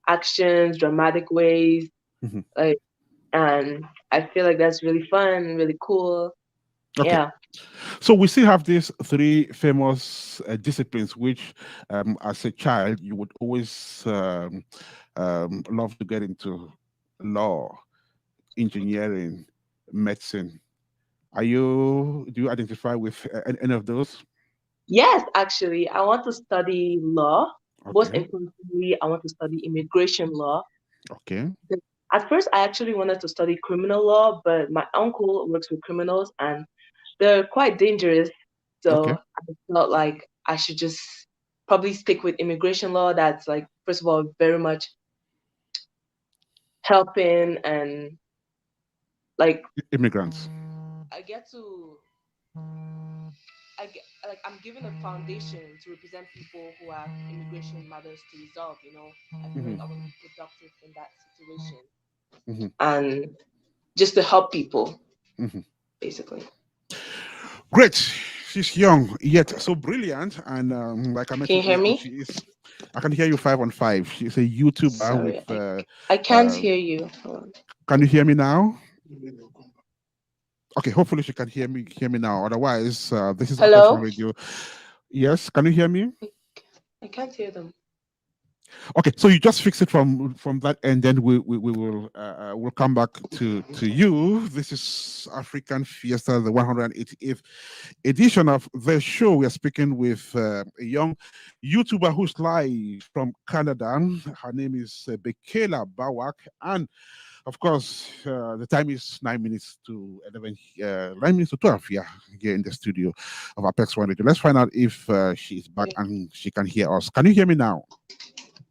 actions, dramatic ways, Hmm. like, and I feel like that's really fun, really cool. Okay. Yeah. So we still have these three famous disciplines, which, as a child, you would always love to get into: law, engineering, medicine. Do you identify with any of those? Yes, actually, I want to study law. Most Okay. importantly, I want to study immigration law. Okay. At first, I actually wanted to study criminal law, but my uncle works with criminals and they're quite dangerous. Okay. So I felt like I should just probably stick with immigration law. That's like, first of all, very much helping and like Immigrants. I get to I get like I'm given a foundation to represent people who have immigration matters to resolve. I feel Hmm. like I would be productive in that situation Hmm. and just to help people Hmm. basically. Great. She's young yet so brilliant, and like I Can you mentioned hear earlier on, me? she is. I can hear you 5 on 5. She's a YouTuber with. Sorry, I can't Uh, hear you. Hold on. can you hear me now? Okay, hopefully she can hear me now. Otherwise, this is Apex One Hello? Radio. Yes, can you hear me? I can't hear them. Okay, so you just fix it from that, and then we will we'll come back to you. This is African Fiesta, the 188th edition of the show. We are speaking with a young YouTuber who's live from Canada. Her name is Bekela Bawak, and of course, the time is 9 minutes to 11, 9 minutes to 12 here in the studio of Apex One Radio. Let's find out if she is back and she can hear us. Can you hear me now?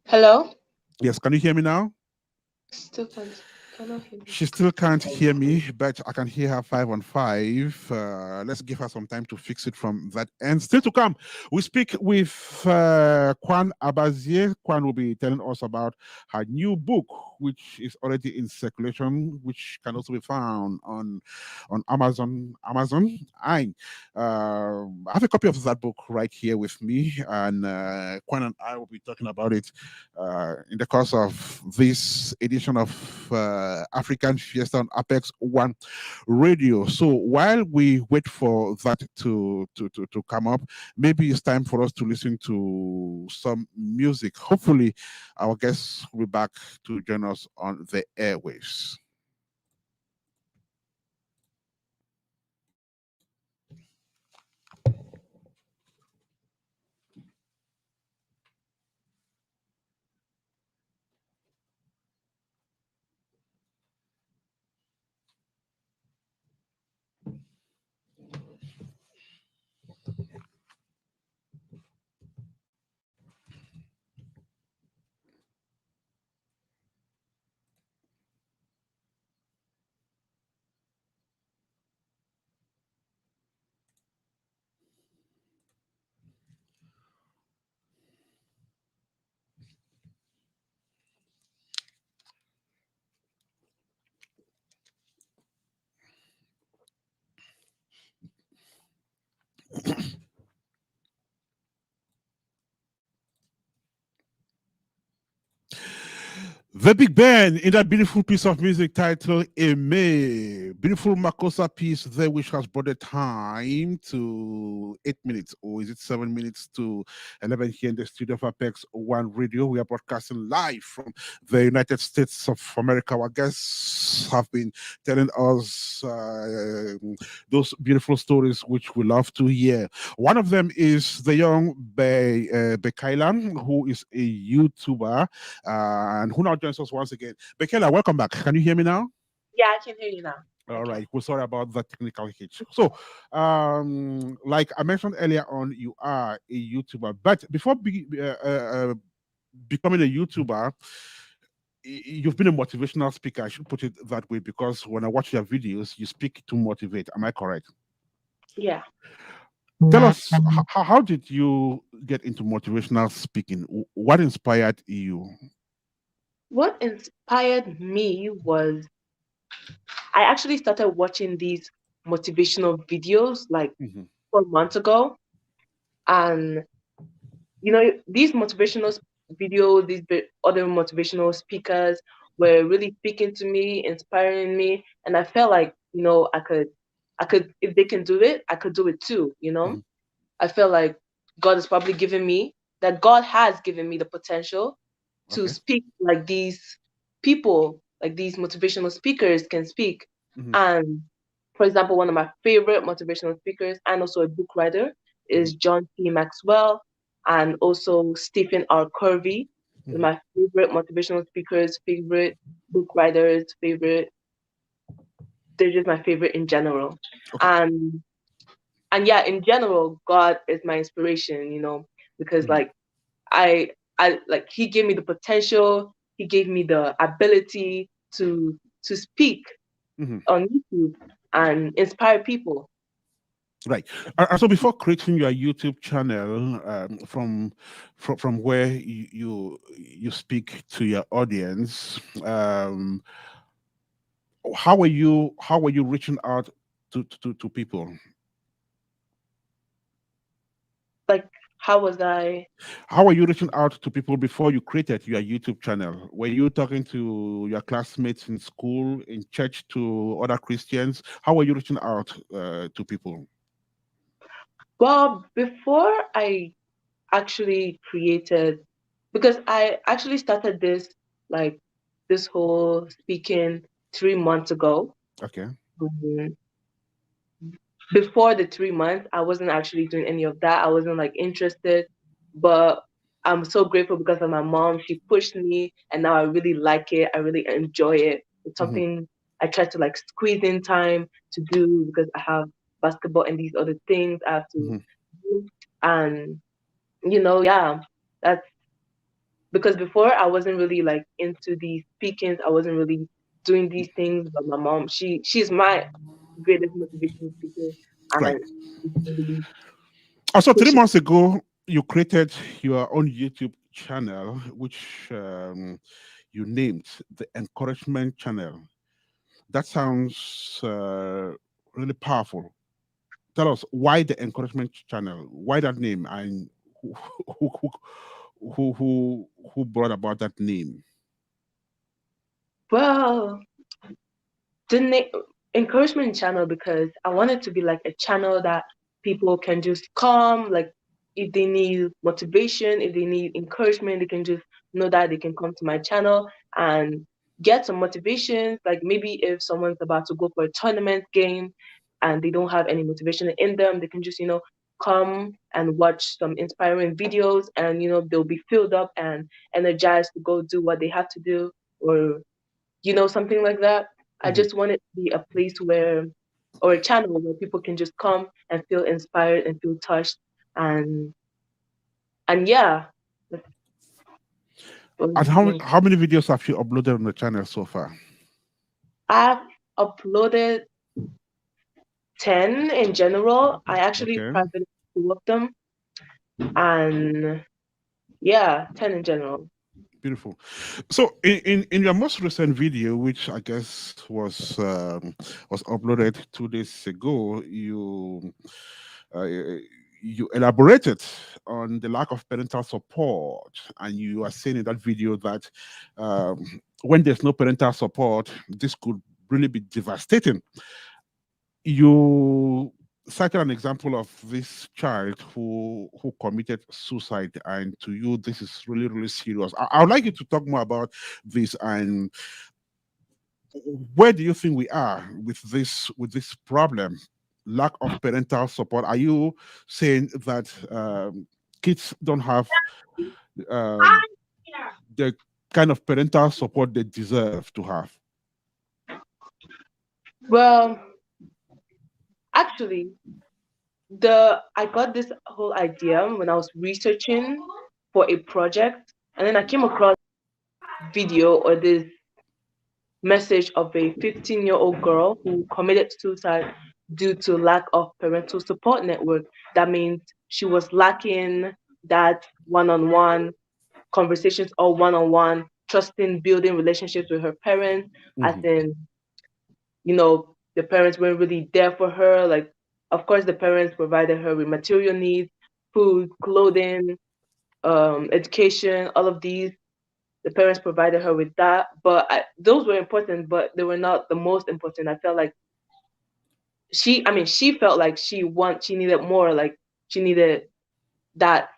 Hello? Yes, can you hear me now? Still can't. Cannot hear me. She still can't hear me, but I can hear her 5 on 5. Let's give her some time to fix it from that end. Still to come, we speak with Kwan Abazie. Kwan will be telling us about her new book, which is already in circulation, which can also be found on Amazon. I have a copy of that book right here with me, and Kwan and I will be talking about it in the course of this edition of African Fiesta on Apex One Radio. So while we wait for that to come up, maybe it's time for us to listen to some music. Hopefully, our guests will be back to join us on the airwaves. The Big Band in that beautiful piece of music titled Aime. Beautiful Makosa piece there, which has brought the time to 8 minutes, or is it 7 minutes to 11 here in the studio of Apex One Radio. We are broadcasting live from the United States of America. Our guests have been telling us those beautiful stories which we love to hear. One of them is the young Bekailan, who is a YouTuber and who now joins us once again. Bekela, welcome back. Can you hear me now? Yeah, I can hear you now. All right. We're sorry about that technical hitch. So, like I mentioned earlier on, you are a YouTuber, but before becoming a YouTuber, you've been a motivational speaker. I should put it that way because when I watch your videos, you speak to motivate. Am I correct? Yeah. Tell us, how did you get into motivational speaking? What inspired you? What inspired me was I actually started watching these motivational videos like Mhm, 4 months ago. And, these motivational videos, other motivational speakers were really speaking to me, inspiring me. And I felt like, if they can do it, I could do it too. mhm. I feel like God has probably given me that God has given me the potential to Okay. speak like these people, like these motivational speakers can speak. Mhm, And for example, one of my favorite motivational speakers and also a book writer mhm, is John T. Maxwell and also Stephen R. Covey. mhm. My favorite motivational speakers, favorite book writers, favorite, they're just my favorite in general. Okay. And and yeah, in general, God is my inspiration, because Mhm, like I like he gave me the potential, he gave me the ability to speak mhm. on YouTube and inspire people. Right. So before creating your YouTube channel, from where you speak to your audience, how were you reaching out to people? Like how was I How were you reaching out to people before you created your YouTube channel? Were you talking to your classmates in school, in church, to other Christians? How were you reaching out to people? well before I actually created because I actually started like this whole speaking 3 months ago. Okay. Mhm. Before the 3 months, I wasn't actually doing any of that. I wasn't like interested, but I'm so grateful because of my mom. She pushed me, and now I really like it. I really enjoy it. It's Hmm. something I try to like squeeze in time to do because I have basketball and these other things I have to Hmm. do. And yeah, that's because before I wasn't really like into these speakings. I wasn't really doing these things. But my mom, she's my greatest motivation speaker, Right. and she's really Also, three pushing. months ago, you created your own YouTube channel, which you named the Encouragement Channel. That sounds really powerful. Tell us why the Encouragement Channel, why that name, and who who who who brought about that name. Well, the encouragement channel, because I want it to be like a channel that people can just come, like if they need motivation, if they need encouragement, they can just know that they can come to my channel and get some motivation. Like maybe if someone's about to go for a tournament game and they don't have any motivation in them, they can just, come and watch some inspiring videos, and they'll be filled up and energized to go do what they have to do, or something like that. I Mhm. just want it to be a place where, or a channel where people can just come and feel inspired and feel touched, and yeah, that's what And I'm doing. how many videos have you uploaded on the channel so far? I've uploaded 10 in general. I actually Okay, private two of them, and yeah, 10 in general. beautiful. So in your most recent video, which I guess was uploaded 2 days ago, uh, you elaborated on the lack of parental support, and you are saying in that video that um, when there's no parental support, this could really be devastating. You cited an example of this child who committed suicide, and to you this is really really serious. I would like you to talk more about this, and where do you think we are with this problem, lack of parental support? Are you saying that kids don't have um, the kind of parental support they deserve to have? Well, actually, the I got this whole idea when I was researching for a project, and then I came across video or this message of a 15-year-old girl who committed suicide due to lack of parental support network. That means she was lacking that one-on-one conversations or one-on-one trusting, building relationships with her parents, as Mhm, in, the parents weren't really there for her. Like, of course, the parents provided her with material needs, food, clothing, education, all of these. The parents provided her with that, but those were important, but they were not the most important. I felt like she felt like she needed more, like she needed that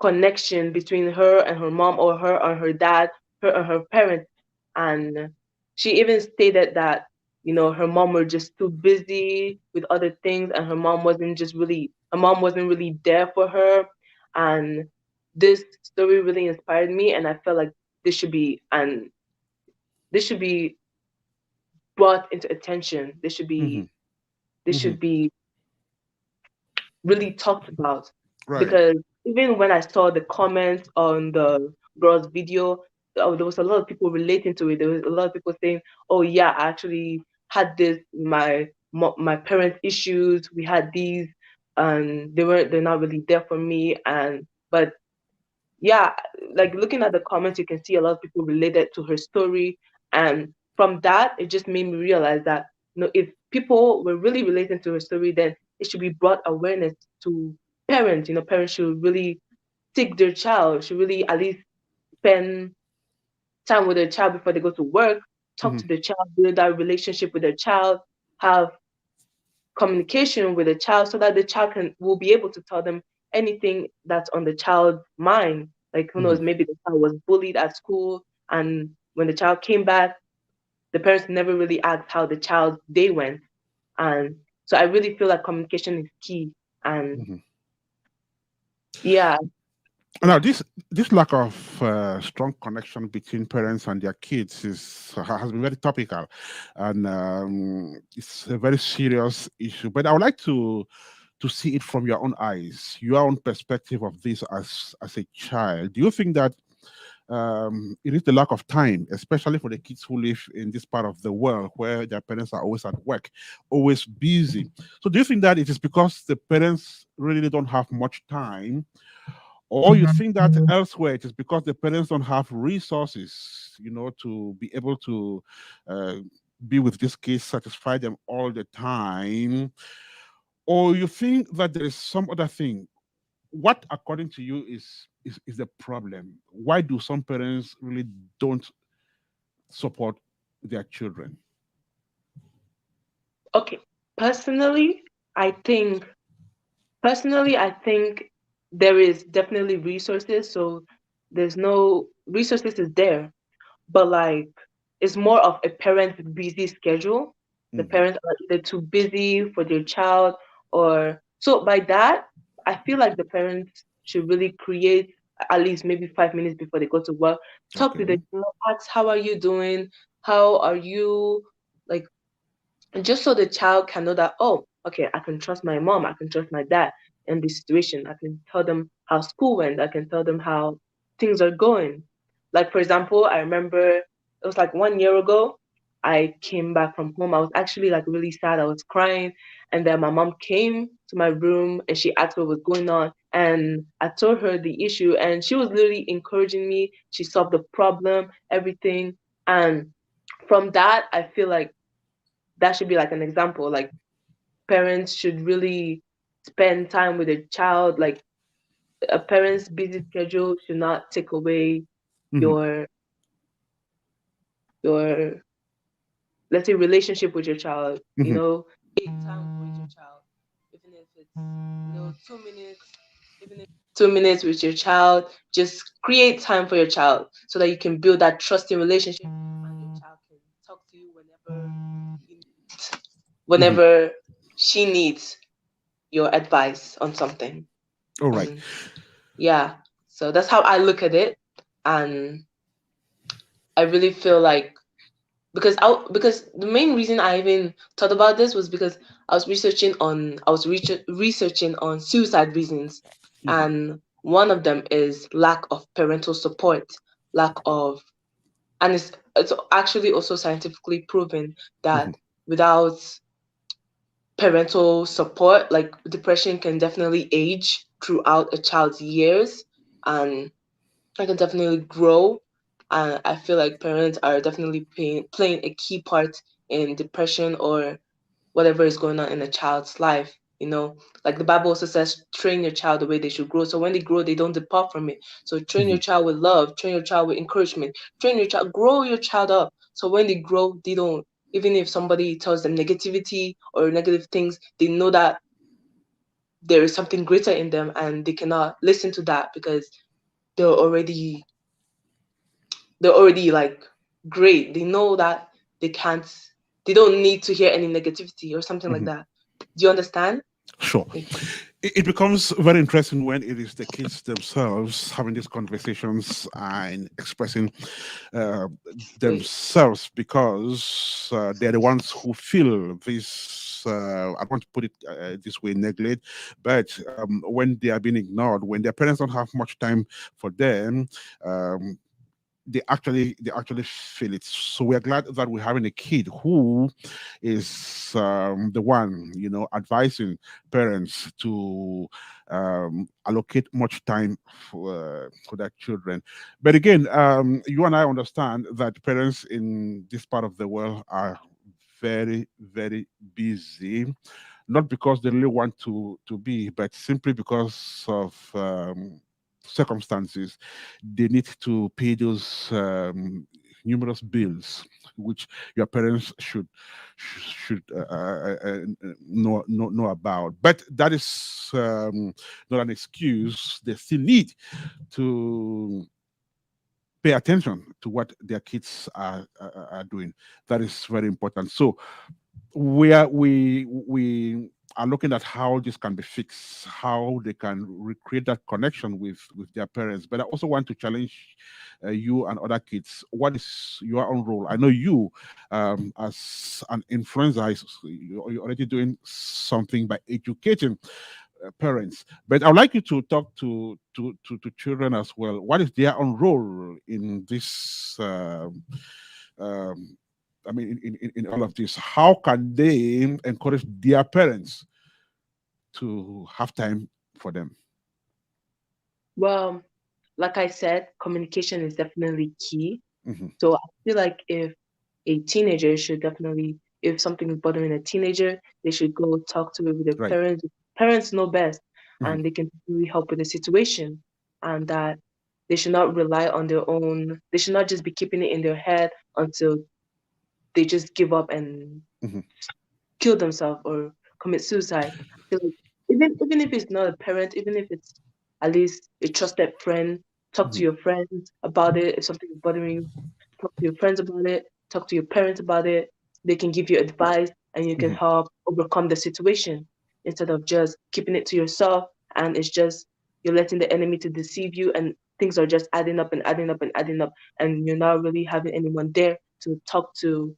connection between her and her mom, or her and her dad, her and her parents. And she even stated that, her mom were just too busy with other things, and her mom wasn't really there for her. And this story really inspired me, and I felt like this should be and this should be brought into attention. mhm, This mhm. should be really talked about, Right. because even when I saw the comments on the girl's video, there was a lot of people relating to it. There was a lot of people saying, "Oh yeah, I actually had this. My parents' issues. We had these, and they're not really there for me." And but yeah, like looking at the comments, you can see a lot of people related to her story, and from that, it just made me realize that, if people were really relating to her story, then it should be brought awareness to parents. Parents should really take their child, should really at least spend time with their child before they go to work, talk Mhm, to their child, build that relationship with their child, have communication with the child, so that the child will be able to tell them anything that's on the child's mind. Like, who knows, mhm. maybe the child was bullied at school, and when the child came back, the parents never really asked how the child's day went. And so I really feel like communication is key. And Mhm. yeah, Now, this lack of strong connection between parents and their kids has been very topical, and it's a very serious issue. But I would like to see it from your own eyes, your own perspective of this as a child. Do you think that it is the lack of time, especially for the kids who live in this part of the world where their parents are always at work, always busy. So, do you think that it is because the parents really don't have much time, or you think that elsewhere it is because the parents don't have resources, to be able to uh, be with these kids, satisfy them all the time, or you think that there is some other thing? What, according to you, is the problem? Why do some parents really don't support their children? Okay. Personally, I think personally, I think there is definitely resources. So there's no resources is there, but like it's more of a parent's busy schedule. The Mhm. parents are either too busy for their child, or so by that, I feel like the parents should really create at least maybe 5 minutes before they go to work. Talk to the Okay. child, ask how are you doing? How are you? Like, and just so the child can know that, oh, okay, I can trust my mom, I can trust my dad in this situation. I can tell them how school went, I can tell them how things are going. Like, for example, I remember it was like 1 year ago. I came back from home. I was actually like really sad. I was crying. And then my mom came to my room and she asked what was going on. And I told her the issue, and she was literally encouraging me. She solved the problem, everything. And from that, I feel like that should be like an example. Like parents should really spend time with a child. Like a parent's busy schedule should not take away Mhm. your your let's say relationship with your child. Mhm. Take time with your child, even if it's 2 minutes, even if 2 minutes with your child. Just create time for your child so that you can build that trusting relationship, and your child can talk to you you need, Mhm. whenever she needs your advice on something. All right. And yeah, so that's how I look at it. And I really feel like because the main reason I even thought about this was because I was researching on suicide reasons, Mhm. and one of them is lack of parental support, lack of and it's actually also scientifically proven Mhm. that without parental support, like depression can definitely age throughout a child's years, and I can definitely grow. And I feel like parents are definitely playing a key part in depression or whatever is going on in a child's life. Like the Bible also says, train your child the way they should grow. So when they grow, they don't depart from it. So train your Mhm. child with love, train your child with encouragement, train your child, grow your child up. So when they grow, they don't, even if somebody tells them negativity or negative things, they know that there is something greater in them and they cannot listen to that because they're already they're already like great. They know that they can't, they don't need to hear any negativity or something like Mhm. that. Do you understand? Sure. Like, It becomes very interesting when it is the kids themselves having these conversations and expressing uh, wait, themselves, because they're the ones who feel this. I want to put it this way, neglect, but when they are being ignored, when their parents don't have much time for them, um, they actually feel it. So we're glad that we're having a kid who is the one, advising parents to allocate much time for their children. But again, you and I understand that parents in this part of the world are very, very busy, not because they really want to be, but simply because of circumstances. They need to pay those numerous bills, which your parents should know about. But that is not an excuse. They still need to pay attention to what their kids are doing. That is very important. So we are looking at how this can be fixed, how they can recreate that connection with their parents. But I also want to challenge you and other kids. What is your own role? I know you, as an influencer, you're already doing something by educating parents. But I'd like you to talk to children as well. What is their own role in this? Um, I mean, in all of this, how can they encourage their parents to have time for them? Well, like I said, communication is definitely key. Hmm. So I feel like if a teenager should definitely, if something is bothering a teenager, they should go talk to it with their Right. parents. Parents know best, Hmm. and they can really help with the situation. And that they should not rely on their own. They should not just be keeping it in their head until they just give up and Hmm. kill themselves or commit suicide. I feel like even if it's not a parent, even if it's at least a trusted friend, talk to Hmm. your friends about it. If something is bothering you, talk to your friends about it, talk to your parents about it. They can give you advice and you can Hmm. help overcome the situation instead of just keeping it to yourself and it's just you're letting the enemy to deceive you and things are just adding up and adding up and adding up and you're not really having anyone there to talk to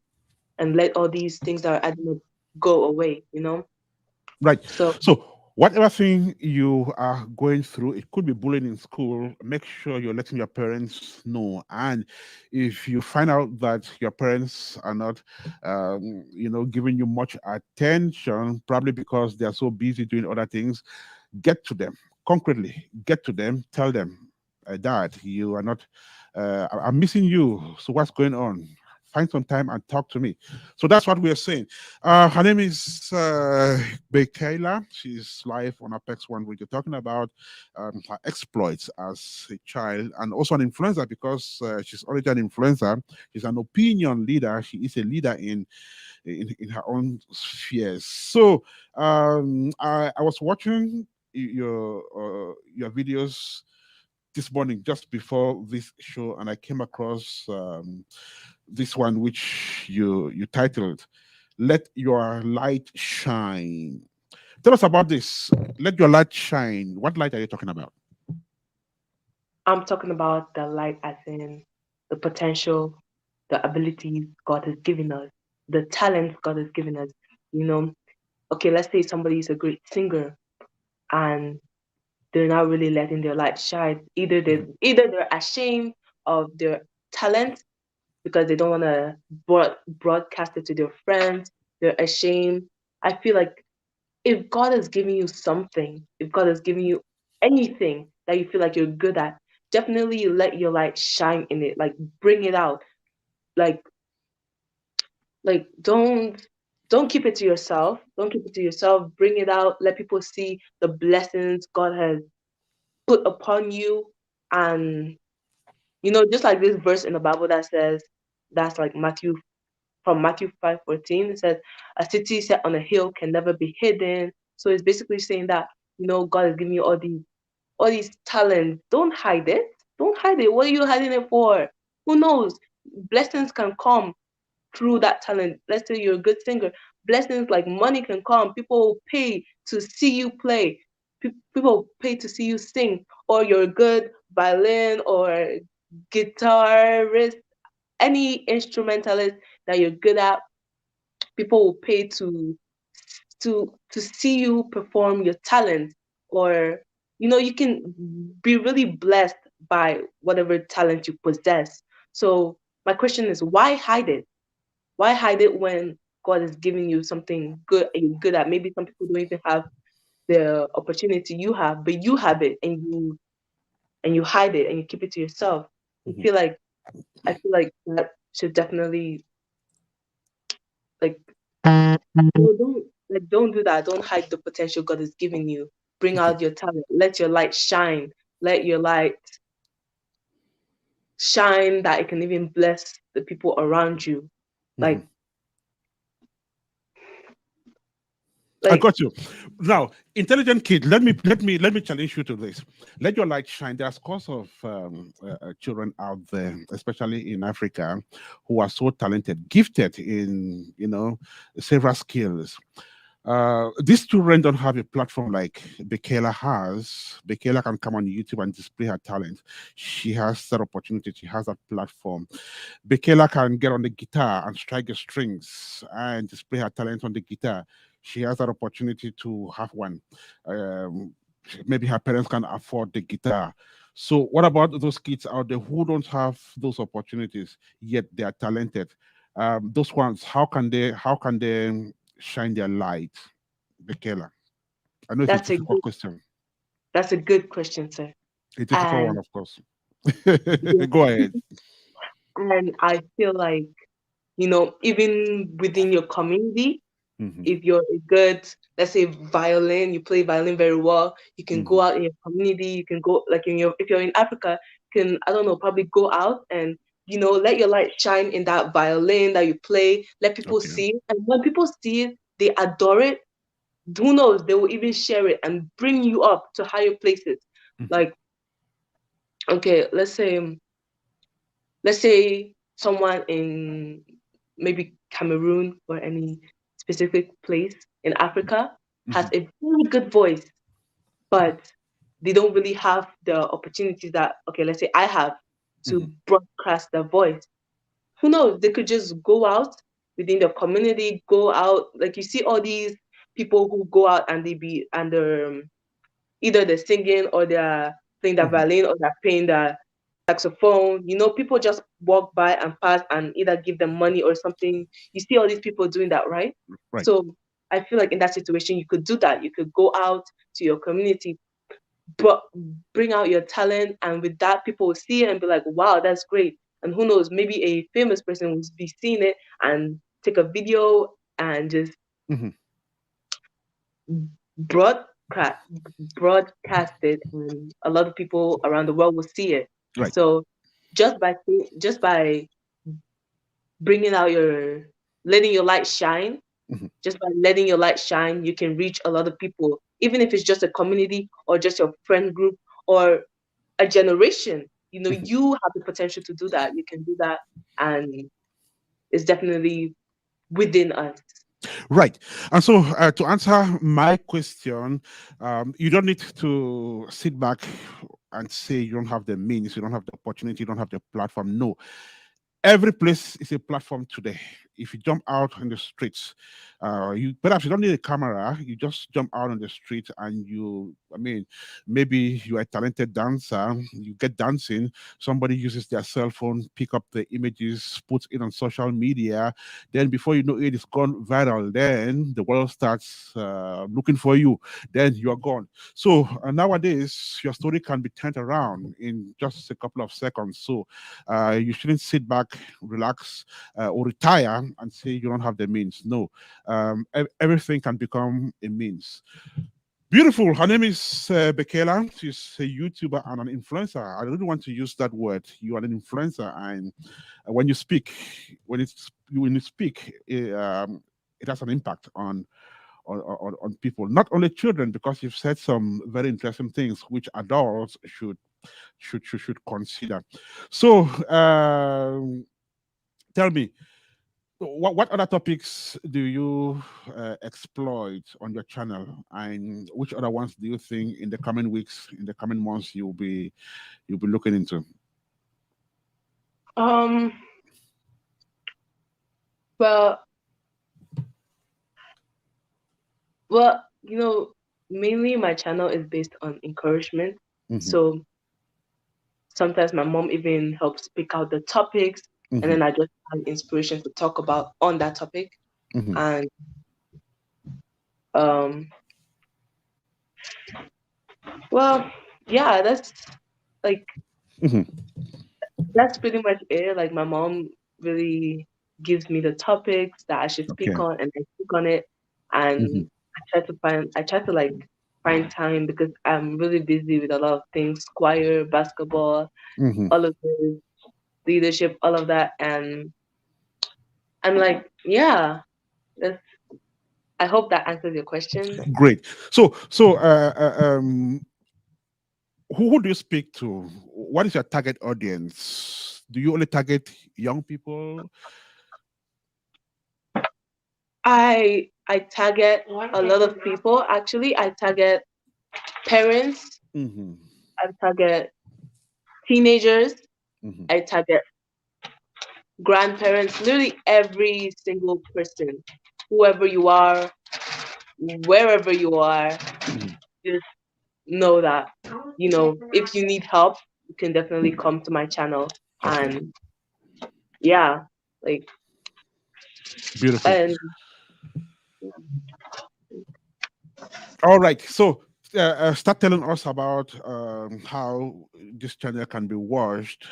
and let all these things that are adding up go away, you know? Right. So So whatever thing you are going through, it could be bullying in school. Make sure you're letting your parents know. And if you find out that your parents are not, giving you much attention, probably because they are so busy doing other things, get to them concretely. Get to them. Tell them, Dad, you are not. I'm missing you. So what's going on? Find some time and talk to me. So that's what we are saying. Her name is Bekayla. She's live on Apex One Radio talking about her exploits as a child and also an influencer because she's already an influencer. She's an opinion leader. She is a leader in her own spheres. So I was watching your videos this morning just before this show and I came across this one which you titled "Let Your Light Shine." Tell us about this. Let your light shine. What light are you talking about? I'm talking about the light as in the potential, the abilities God has given us, the talents God has given us. You know, okay, let's say somebody is a great singer and they're not really letting their light shine. Either they're ashamed of their talent because they don't want to broadcast it to their friends. They're ashamed. I feel like if God is giving you something, if God is giving you anything that you feel like you're good at, definitely let your light shine in it. Like bring it out. Like like don't keep it to yourself. Don't keep it to yourself. Bring it out. Let people see the blessings God has put upon you. And just like this verse in the Bible that says that's like Matthew 5:14. It says, "A city set on a hill can never be hidden." So it's basically saying that God is giving you all these talents. Don't hide it. Don't hide it. What are you hiding it for? Who knows? Blessings can come through that talent. Let's say you're a good singer. Blessings like money can come. People will pay to see you play. People will pay to see you sing. Or you're a good violin or guitarist, any instrumentalist that you're good at, people will pay to see you perform your talent. Or you can be really blessed by whatever talent you possess. So my question is, why hide it? Why hide it when God is giving you something good and you're good at? Maybe some people don't even have the opportunity you have, but you have it and you hide it and you keep it to yourself. I Mhm. feel like I feel like that should definitely, like, don't do that. Don't hide the potential God has given you. Bring Okay. out your talent. Let your light shine. Let your light shine that it can even bless the people around you. Mhm. Like I like got you. Now, intelligent kid, let me challenge you to this. Let your light shine. There's scores of children out there, especially in Africa, who are so talented, gifted in several skills. These children don't have a platform like Bekela has. Bekela can come on YouTube and display her talent. She has that opportunity. She has that platform. Bekela can get on the guitar and strike the strings and display her talent on the guitar. she has that opportunity to have one. Um, Maybe her parents can afford the guitar. So, what about those kids out there who don't have those opportunities yet they are talented? Those ones, how can they shine their light? Bekela. I know it's a That's a difficult good question. that's a good question, sir. A difficult one, And of course. yeah, Go ahead. and I feel like, even within your community, Hmm. if you're a good, let's say violin, you play violin very well, you can Hmm. go out in your community, you can go like if you're in Africa, you can, I don't know, probably go out and let your light shine in that violin that you play, let people Okay. see it. And when people see it, they adore it. Who knows, they will even share it and bring you up to higher places. Hmm. Like, okay, let's say someone in maybe Cameroon or any specific place in Africa has Hmm. a very good voice, but they don't really have the opportunities that, okay, let's say I have Hmm. to broadcast their voice. Who knows? They could just go out within the community, go out. Like you see all these people who go out and they be and either they're singing or they're playing the Hmm. violin or they're playing the saxophone. People just walk by and pass and either give them money or something. You see all these people doing that, right? Right. So I feel like in that situation, you could do that. You could go out to your community, but bring out your talent, and with that, people will see it and be like, "Wow, that's great." And who knows, maybe a famous person will be seeing it and take a video and just Hmm. broadcast broadcast it, and a lot of people around the world will see it. Right. So just by bringing out letting your light shine, Hmm. just by letting your light shine, you can reach a lot of people, even if it's just a community or just your friend group or a generation. Hmm. You have the potential to do that. You can do that, and it's definitely within us. Right. And so, to answer my question, you don't need to sit back and say you don't have the means, you don't have the opportunity, you don't have the platform. No, every place is a platform today. If you jump out on the streets, you perhaps you don't need a camera. You just jump out on the street and I mean, maybe you are a talented dancer. You get dancing. Somebody uses their cell phone, pick up the images, puts it on social media. Then before you know it, it's gone viral. Then the world starts looking for you. Then you are gone. So nowadays, your story can be turned around in just a couple of seconds. So you shouldn't sit back, relax, or retire and say you don't have the means. No, everything can become a means. Beautiful. Her name is Bekela. She's a YouTuber and an influencer. I really want to use that word. You are an influencer, and when you speak, when you speak, it has an impact on people, not only children, because you've said some very interesting things which adults should consider. So, tell me, what other topics do you exploit on your channel, and which other ones do you think in the coming weeks, in the coming months, you'll be looking into? Um, well, well, mainly my channel is based on encouragement. Hmm. So sometimes my mom even helps pick out the topics, and Hmm. then I just have inspiration to talk about on that topic. Hmm. And um, well, yeah, like Hmm. that's pretty much it. Like my mom really gives me the topics that I should speak Okay. on, and I speak on it. Hmm. And I try to like find time because I'm really busy with a lot of things, choir, basketball, Hmm. all of this, leadership, all of that. And I'm like, yeah, that's, I hope that answers your question. Great. So, who do you speak to? What is your target audience? Do you only target young people? I target a lot of people. Actually, I target parents, Hmm. I target teenagers, Hmm. I target grandparents, literally every single person, whoever you are, wherever you are, Mhm. just know that, if you need help, you can definitely come to my channel. Okay, And yeah, like, beautiful. and All right, so start telling us about how this channel can be watched.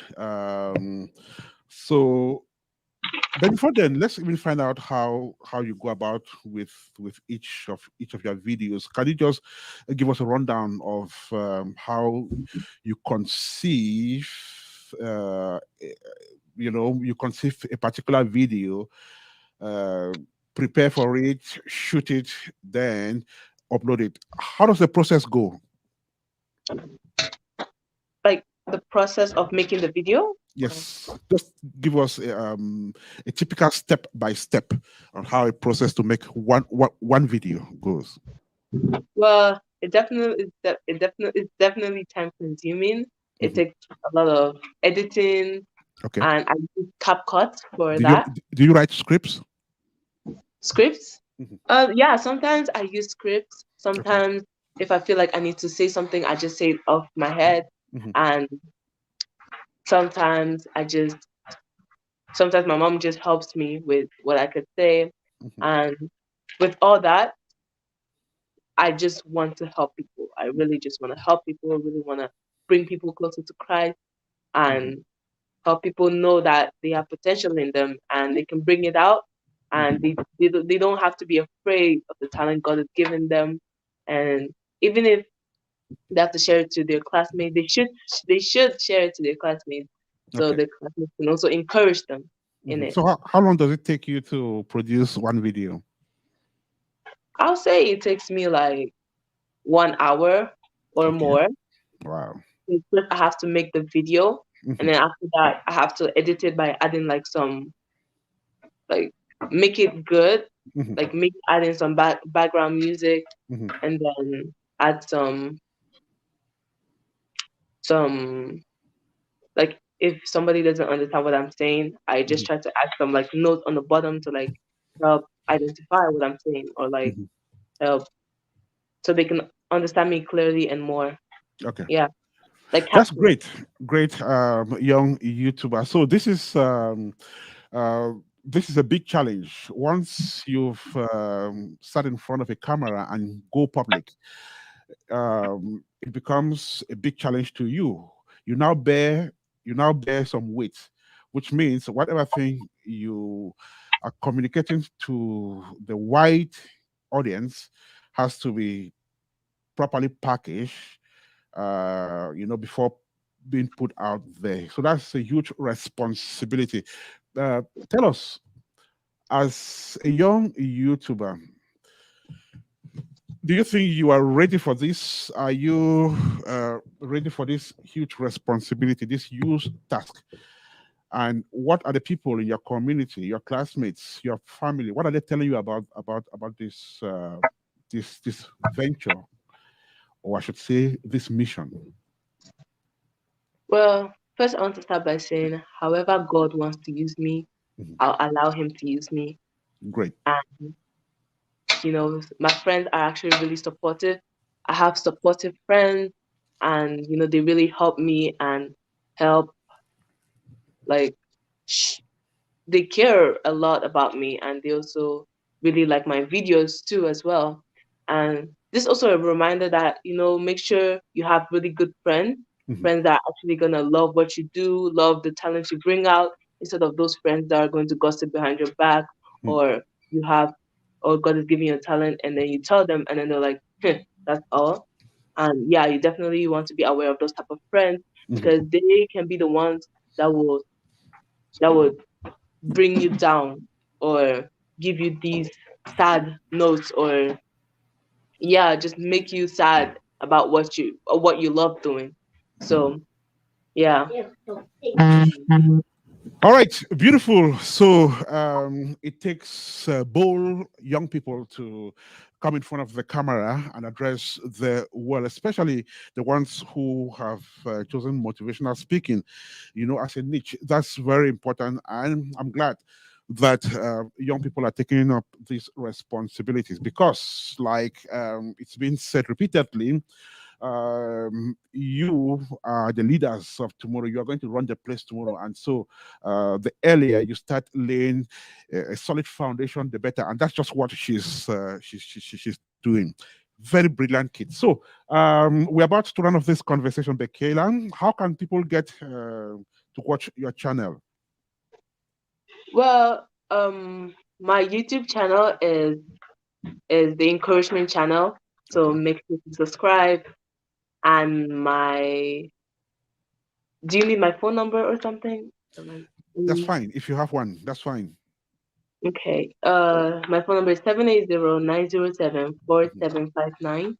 So, but before then, let's even find out how you go about with each of your videos. Can you just give us a rundown of how you conceive? You conceive a particular video, uh, prepare for it, shoot it, then upload it. How does the process go? like the process of making the video. Yes, just give us a typical step by step on how a process to make one video goes. Well, it's definitely time consuming. It Mhm. takes a lot of editing, Okay. and I use CapCut for Do you that. do you write scripts? Scripts. Mhm. Yeah, sometimes I use scripts. Okay. Sometimes if I feel like I need to say something, I just say it off my head. Mhm. And sometimes sometimes my mom just helps me with what I could say. Mhm. And with all that, I just want to help people. I really just want to help people. I really want to bring people closer to Christ Mhm. and help people know that they have potential in them and they can bring it out. Mhm. And they don't have to be afraid of the talent God has given them. And even if they have to share it to their classmates, they should share it to their classmates, so Okay. the classmates can also encourage them in Mhm. it. So how long does it take you to produce one video? I'll say it takes me like 1 hour or Okay. more. Wow. It's just I have to make the video, and Mhm. then after that, I have to edit it by adding like some, like, make it good, Mhm. like make adding some background music, Mhm. and then add some like, if somebody doesn't understand what I'm saying, I just Mhm. try to add some like notes on the bottom to like help identify what I'm saying, or like Mhm. help so they can understand me clearly and more. Okay. Yeah, like That's caption. great. Great, young YouTuber. So this is a big challenge. Once you've sat in front of a camera and go public, it becomes a big challenge to you. You now bear you now bear some weight, which means whatever thing you are communicating to the wide audience has to be properly packaged, before being put out there. So that's a huge responsibility. Tell us, as a young YouTuber, do you think you are ready for this? Are you ready for this huge responsibility, this huge task? And what are the people in your community, your classmates, your family? What are they telling you about this venture, or I should say, this mission? Well, first I want to start by saying, however God wants to use me, Mhm. I'll allow Him to use me. Great. And my friends are actually really supportive. I have supportive friends, and they really help me and help, like, sh- they care a lot about me, and they also really like my videos too as well. And this is also a reminder that, make sure you have really good friends, Mhm. friends that are actually gonna love what you do, love the talent you bring out, instead of those friends that are going to gossip behind your back, Mhm. or you have, or God is giving you a talent, and then you tell them, and then they're like, that's all. And yeah, you definitely want to be aware of those type of friends, Mhm. because they can be the ones that will bring you down, or give you these sad notes, or yeah, just make you sad about what you love doing. Mhm. So yeah. All right, beautiful. So it takes bold young people to come in front of the camera and address the world, especially the ones who have chosen motivational speaking, as a niche. That's very important, and I'm glad that young people are taking up these responsibilities because, like it's been said repeatedly, you are the leaders of tomorrow. You are going to run the place tomorrow, and so the earlier you start laying a solid foundation, the better. And that's just what she's doing. Very brilliant kid. So we're about to run off this conversation, Bekela. How can people get to watch your channel? Well, my YouTube channel is the encouragement channel. So Okay, make sure to subscribe. And my do you need my phone number or something? that's Mm, fine. If you have one, that's fine. okay. My phone number is 780-907-4759.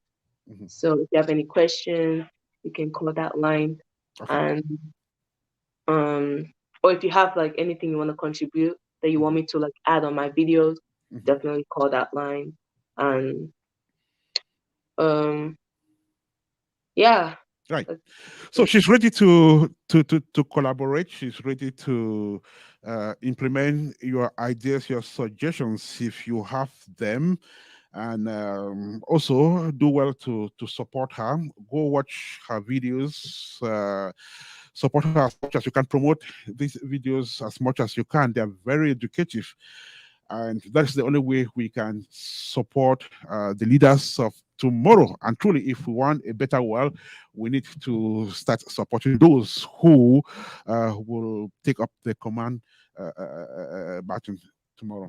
Mhm, mhm. So if you have any questions, you can call that line. Okay. And um or if you have like anything you want to contribute that you want Mhm, me to like add on my videos, mhm. definitely call that line. And um yeah. Right. That's So it. she's ready to collaborate. She's ready to implement your ideas, your suggestions if you have them, and also do well to support her. Go watch her videos. Support her as much as you can. Promote these videos as much as you can. They are very educative, and that's the only way we can support the leaders of tomorrow. And truly, if we want a better world, we need to start supporting those who will take up the command baton tomorrow.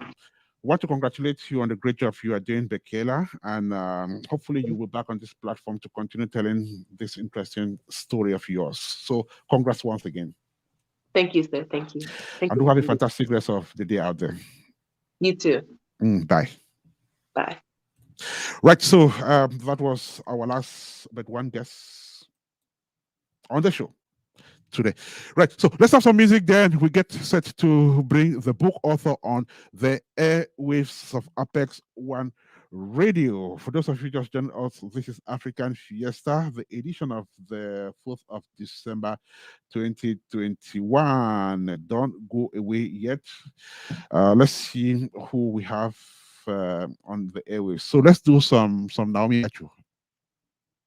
Want to congratulate you on the great job you are doing, Bekela, and hopefully you will be back on this platform to continue telling this interesting story of yours. So, congrats once again, Thank you, sir. Thank you. Thank and you do for have a having me. fantastic rest of the day out there. You too. Bye. Bye. Right. So that was our last but one guest on the show today. Right. So let's have some music. Then we get set to bring the book author on the airwaves of Apex One Radio. For those of you just joined us, this is African Fiesta, the edition of the 4th of December 2021. Don't go away yet. Let's see who we have on the airwaves. So let's do some Naomi Achu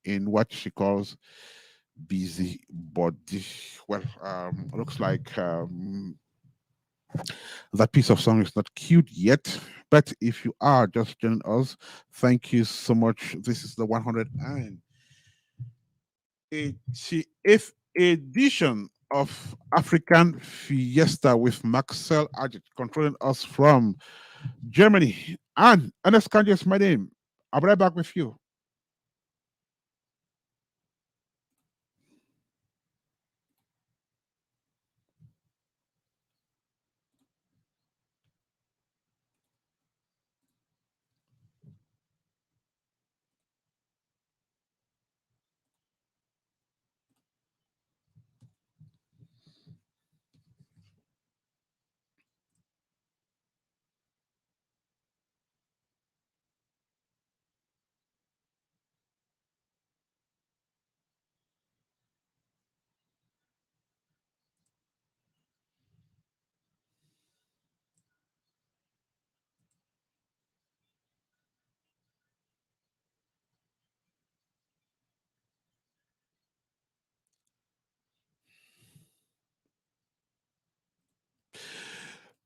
in what she calls busy body. Well, looks like that piece of song is not cute yet. But if you are just joining us, thank you so much. This is the 188th edition of African Fiesta with Maxel Ajit controlling us from Germany. And Ernest Kanje is my name. I'll be right back with you.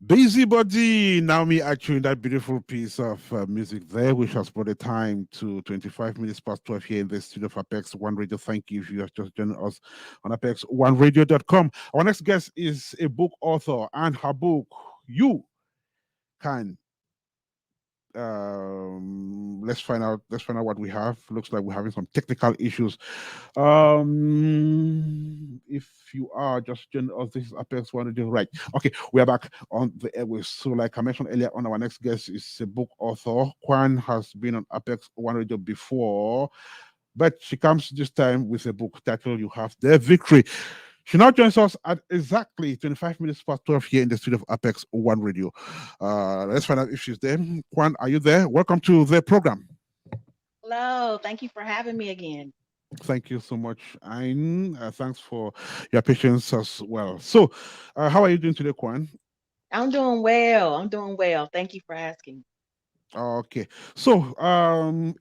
Busybody, Naomi actually that beautiful piece of music there, which has brought the time to 25 minutes past 12 here in the studio of Apex One Radio. Thank you if you have just joined us on apex1radio.com. Our next guest is a book author, and her book, You Can. Let's find out what we have. Looks like we're having some technical issues. If you are just joining us, this is Apex One Radio. Right. Okay, we are back on the airwaves. So, like I mentioned earlier on, our next guest is a book author. Kwan has been on Apex One Radio before, but she comes this time with a book titled You Have the Victory. She now joins us at exactly 25 minutes past 12 here in the studio of Apex One Radio. Let's find out if she's there. Kwan, are you there? Welcome to the program. Hello, thank you for having me again. Thank you so much, Ayn. Thanks for your patience as well. So, how are you doing today, Kwan? I'm doing well. I'm doing well. Thank you for asking. Okay, so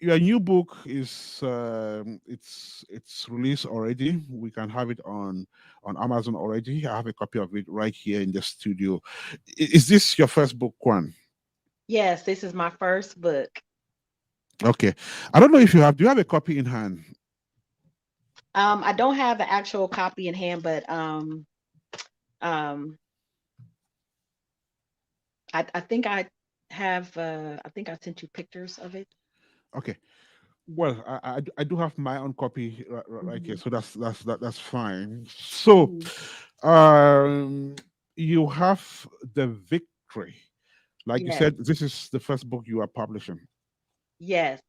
your new book is it's released already. We can have it on Amazon already. I have a copy of it right here in the studio. Is this your first book, Kwan? Yes, this is my first book. Okay, I don't know if you have. Do you have a copy in hand? I don't have the actual copy in hand, but um, I think I have. I think I sent you pictures of it. Okay. Well, I do have my own copy right here, Hmm. so that's fine. So, Hmm. um, you have the victory. Like you Yes, said, this is the first book you are publishing. yes.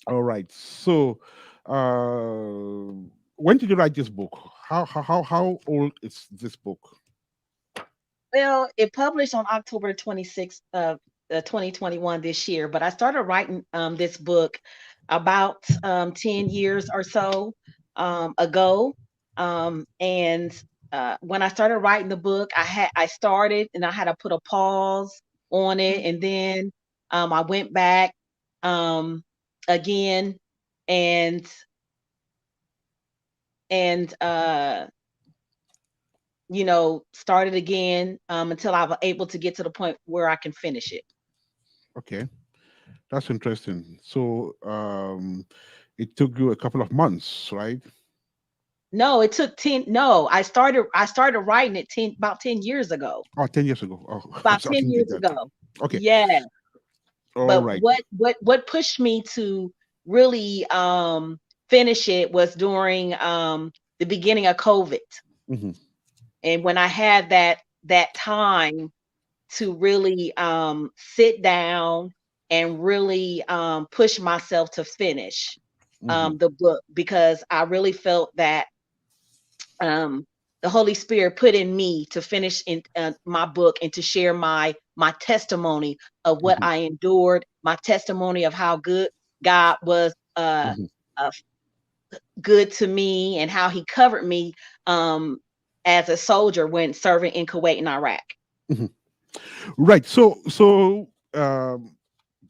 All right. So, uh, when did you write this book? How old is this book? Well, it published on October 26th of 2021 this year, but I started writing this book about 10 years or so ago. And when I started writing the book, I started and I had to put a pause on it, and then I went back um, again and and started again until I was able to get to the point where I can finish it. Okay, that's interesting. So, it took you a couple of months, right? No, it took 10. No, I started writing it 10 about 10 years ago. Oh, 10 years ago. Oh, About I 10 didn't get years that. ago. Okay. Yeah. All But right. what pushed me to really finish it was during the beginning of COVID. Mhm, And when I had that time to really sit down and really push myself to finish mhm, the book, because I really felt that um, the Holy Spirit put in me to finish in my book and to share my testimony of what mhm, I endured, my testimony of how good God was mhm, uh, good to me, and how He covered me um, as a soldier when serving in Kuwait and Iraq. mhm. Right. So,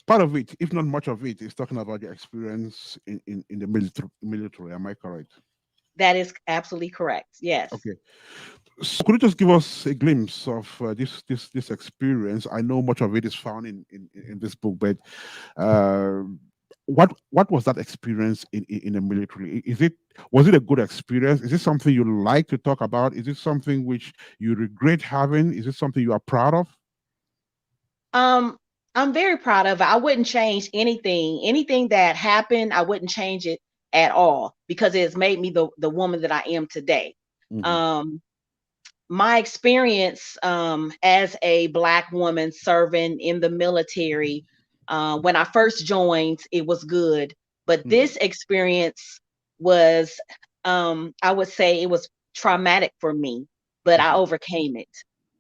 part of it, if not much of it, is talking about your experience in the military. Am I correct? That is absolutely correct. Yes. Okay. So, could you just give us a glimpse of this experience? I know much of it is found in this book, but uh, what was that experience in the military? Is it was it a good experience? Is it something you like to talk about? Is it something which you regret having? Is it something you are proud of? Um, I'm very proud of it. I wouldn't change anything. Anything that happened, I wouldn't change it at all, because it's made me the woman that I am today. Hmm. Um, my experience as a Black woman serving in the military, when I first joined, it was good. But Hmm. this experience was, I would say, it was traumatic for me, but I Hmm. overcame it.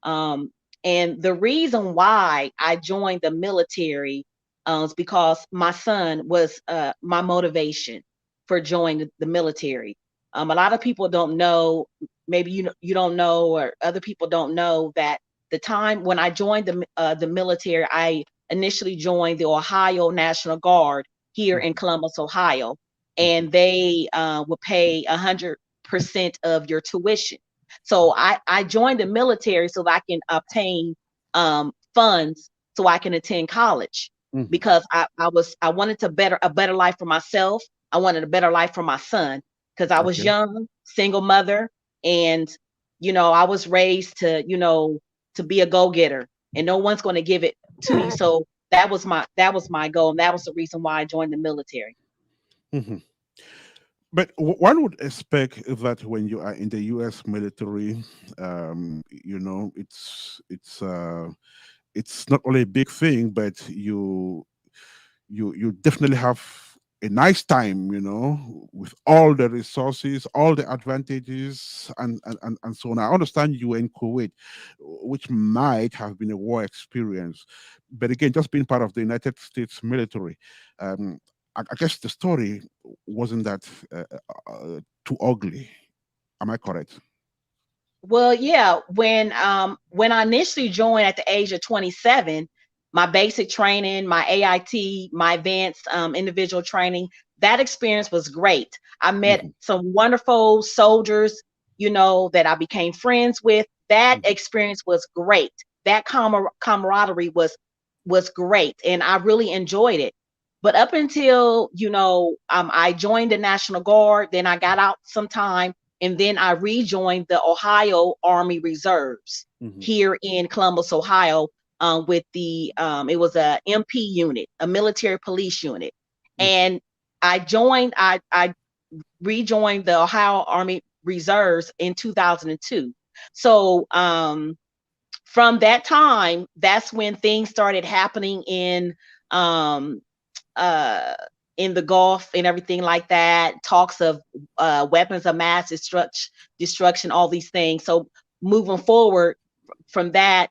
Um, and the reason why I joined the military is because my son was my motivation for joining the military. A lot of people don't know, maybe you don't know, or other people don't know, that the time when I joined the military, I initially joined the Ohio National Guard here in Columbus, Ohio, Okay. and they would pay 100% of your tuition. So I joined the military so that I can obtain funds so I can attend college, Hmm. because I wanted to better a better life for myself. I wanted a better life for my son, because I was Okay. young, single mother, and I was raised to be a go-getter, and no one's going to give it to you. So that was my goal, and that was the reason why I joined the military. Hmm. But one would expect that when you are in the U.S. military, it's not only a big thing, but you definitely have a nice time, with all the resources, all the advantages, and so on. I understand you were in Kuwait, which might have been a war experience, but again, just being part of the United States military, um, I guess the story wasn't that too ugly. Am I correct? Well, yeah, when I initially joined at the age of 27, my basic training, my AIT, my advanced individual training, that experience was great. I met Mhm, some wonderful soldiers, that I became friends with. That mhm, experience was great. That camaraderie was great, and I really enjoyed it. But up until, I joined the National Guard, then I got out sometime, and then I rejoined the Ohio Army Reserves mhm, here in Columbus, Ohio, with it was a MP unit, a military police unit, okay. and I rejoined the Ohio Army Reserves in 2002. So from that time, that's when things started happening um, uh, in the Gulf and everything like that. Talks of weapons of mass destruction, all these things. So moving forward from that,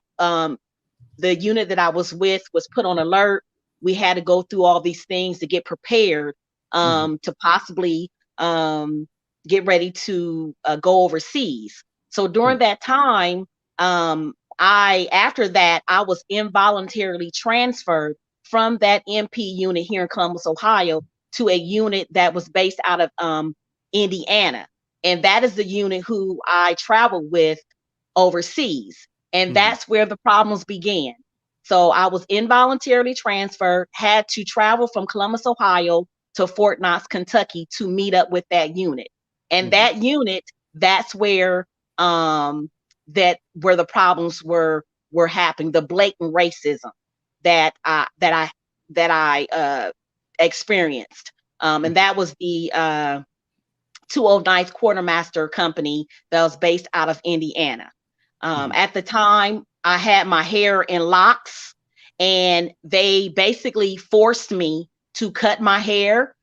the unit that I was with was put on alert. We had to go through all these things to get prepared Mhm, to possibly um, get ready to go overseas. So during mm, that time, after that, I was involuntarily transferred from that MP unit here in Columbus, Ohio, to a unit that was based out of Indiana. And that is the unit who I traveled with overseas. And mhm, that's where the problems began. So I was involuntarily transferred, had to travel from Columbus, Ohio to Fort Knox, Kentucky to meet up with that unit. And mhm, that unit, that's um where the problems were happening, the blatant racism that I experienced. And mhm, that was the 209th Quartermaster Company that was based out of Indiana. mhm, At the time, I had my hair in locks, and they basically forced me to cut my hair.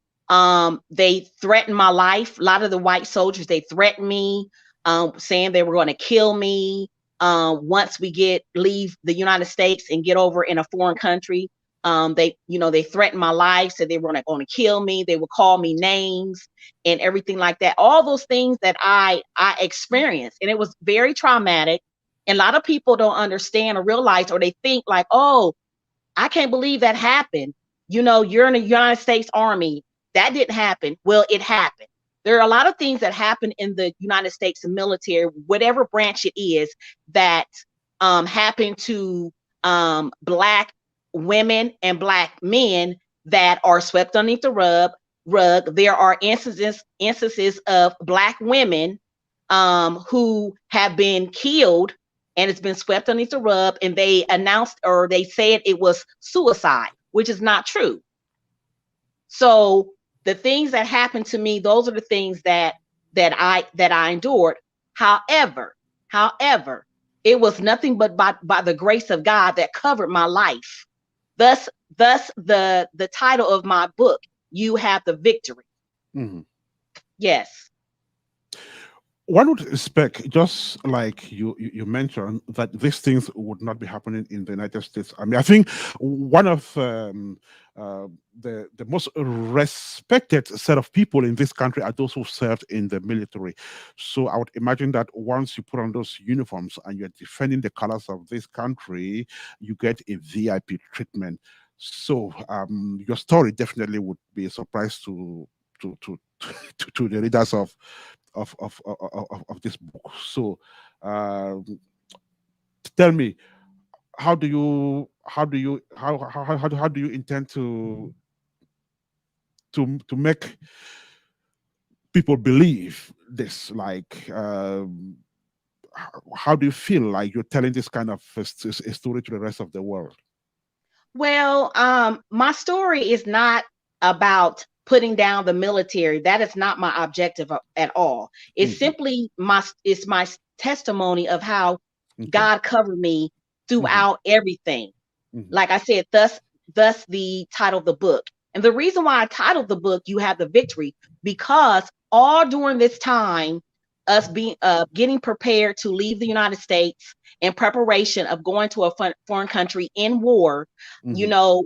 They threatened my life. A lot of the white soldiers, they threatened me, saying they were going to kill me once we leave the United States and get over in a foreign country. They threatened my life, said they were going to kill me. They would call me names and everything like that. All those things that I experienced, and it was very traumatic. And a lot of people don't understand or realize, or they think like, oh, I can't believe that happened. You're in the United States Army. That didn't happen. Well, it happened. There are a lot of things that happen in the United States military, whatever branch it is, that happen to Black women and Black men that are swept underneath the rug. There are instances of Black women who have been killed, and it's been swept underneath the rug, and they announced or they said it was suicide, which is not true. So the things that happened to me, those are the things that I endured. However, it was nothing but by the grace of God that covered my life. Thus the title of my book, You Have the Victory. mhm. Yes. One would expect, just like you mentioned, that these things would not be happening in the United States. I mean, I think one of the most respected set of people in this country are those who served in the military. So I would imagine that once you put on those uniforms and you're defending the colors of this country, you get a VIP treatment. So your story definitely would be a surprise to to the readers of this book. So, um, tell me, how do you intend to make people believe this? Like, how do you feel like you're telling this kind of a story to the rest of the world? Well, my story is not about putting down the military. That is not my objective at all. It's Mhm. simply my testimony of how Okay. God covered me Mhm. throughout everything. Mhm. Like I said, thus the title of the book. And the reason why I titled the book You Have the Victory, because all during this time, us being getting prepared to leave the United States in preparation of going to a foreign country in war, you Mhm. know,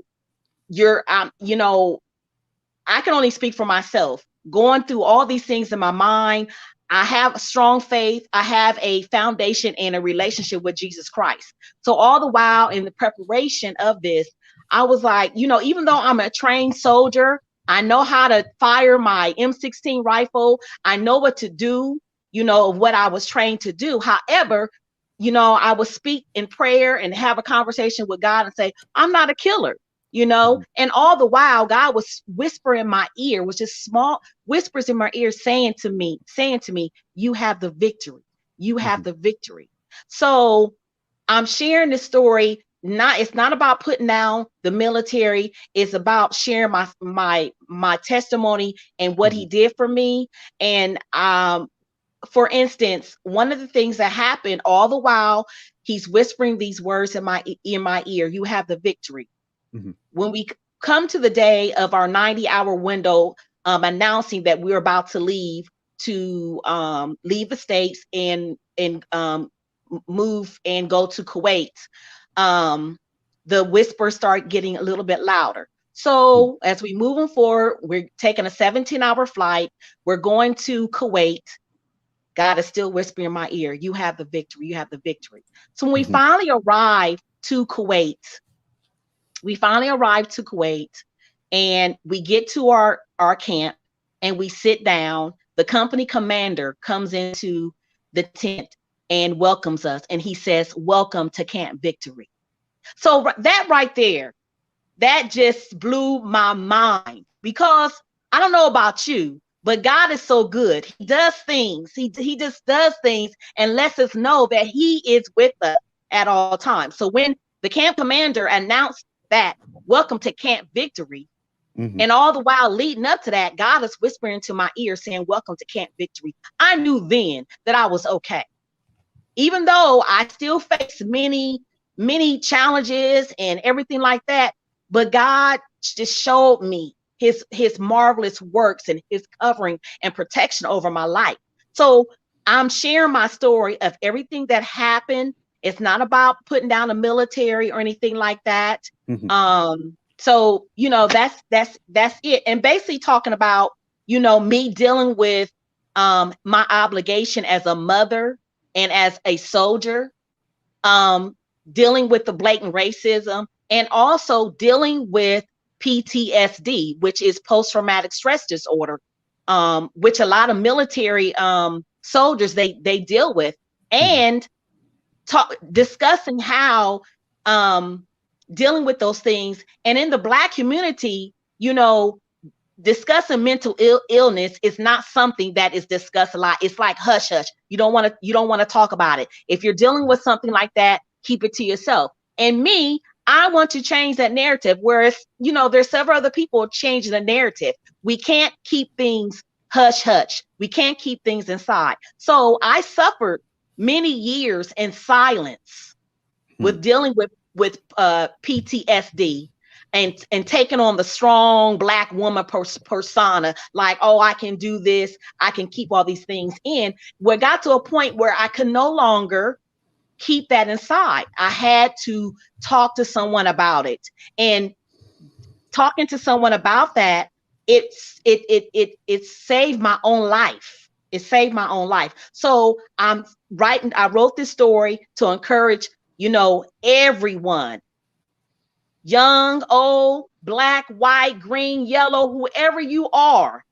you know, I can only speak for myself. Going through all these things in my mind, I have a strong faith. I have a foundation and a relationship with Jesus Christ. So all the while in the preparation of this, I was like, even though I'm a trained soldier, I know how to fire my M16 rifle. I know what to do, what I was trained to do. However, I would speak in prayer and have a conversation with God and say, I'm not a killer. And all the while God was whispering in my ear, which is small whispers in my ear, saying to me, you have the victory. You have the victory. So I'm sharing this story. It's not about putting down the military. It's about sharing my testimony and what he did for me. And for instance, one of the things that happened all the while, he's whispering these words in my ear, you have the victory. When we come to the day of our 90-hour window, announcing that we're about to leave the States and move and go to Kuwait, the whispers start getting a little bit louder. So as we moving forward, we're taking a 17-hour flight. We're going to Kuwait. God is still whispering in my ear, you have the victory. You have the victory. So when we finally arrive to Kuwait, and we get to our camp and we sit down. The company commander comes into the tent and welcomes us. And he says, welcome to Camp Victory. So that right there, that just blew my mind, because I don't know about you, but God is so good. He does things. He just does things and lets us know that he is with us at all times. So when the camp commander announced that, welcome to Camp Victory, and all the while leading up to that, God is whispering to my ear saying, welcome to Camp Victory. I knew then that I was okay. Even though I still face many, many challenges and everything like that, but God just showed me his marvelous works and his covering and protection over my life. So I'm sharing my story of everything that happened. It's not about putting down the military or anything like that. So, that's it. And basically talking about, me dealing with my obligation as a mother and as a soldier, dealing with the blatant racism, and also dealing with PTSD, which is post-traumatic stress disorder, which a lot of military soldiers they deal with, and discussing how dealing with those things. And in the Black community, discussing mental illness is not something that is discussed a lot. It's like hush hush. You don't want to talk about it. If you're dealing with something like that, keep it to yourself. And me, I want to change that narrative. Whereas, there's several other people changing the narrative. We can't keep things hush hush. We can't keep things inside. So I suffered many years in silence with dealing with PTSD. And taking on the strong Black woman persona, like, oh, I can do this, I can keep all these things in. We got to a point where I could no longer keep that inside. I had to talk to someone about it. And talking to someone about that, it saved my own life. It saved my own life. So I wrote this story to encourage, everyone, young, old, Black, white, green, yellow, whoever you are,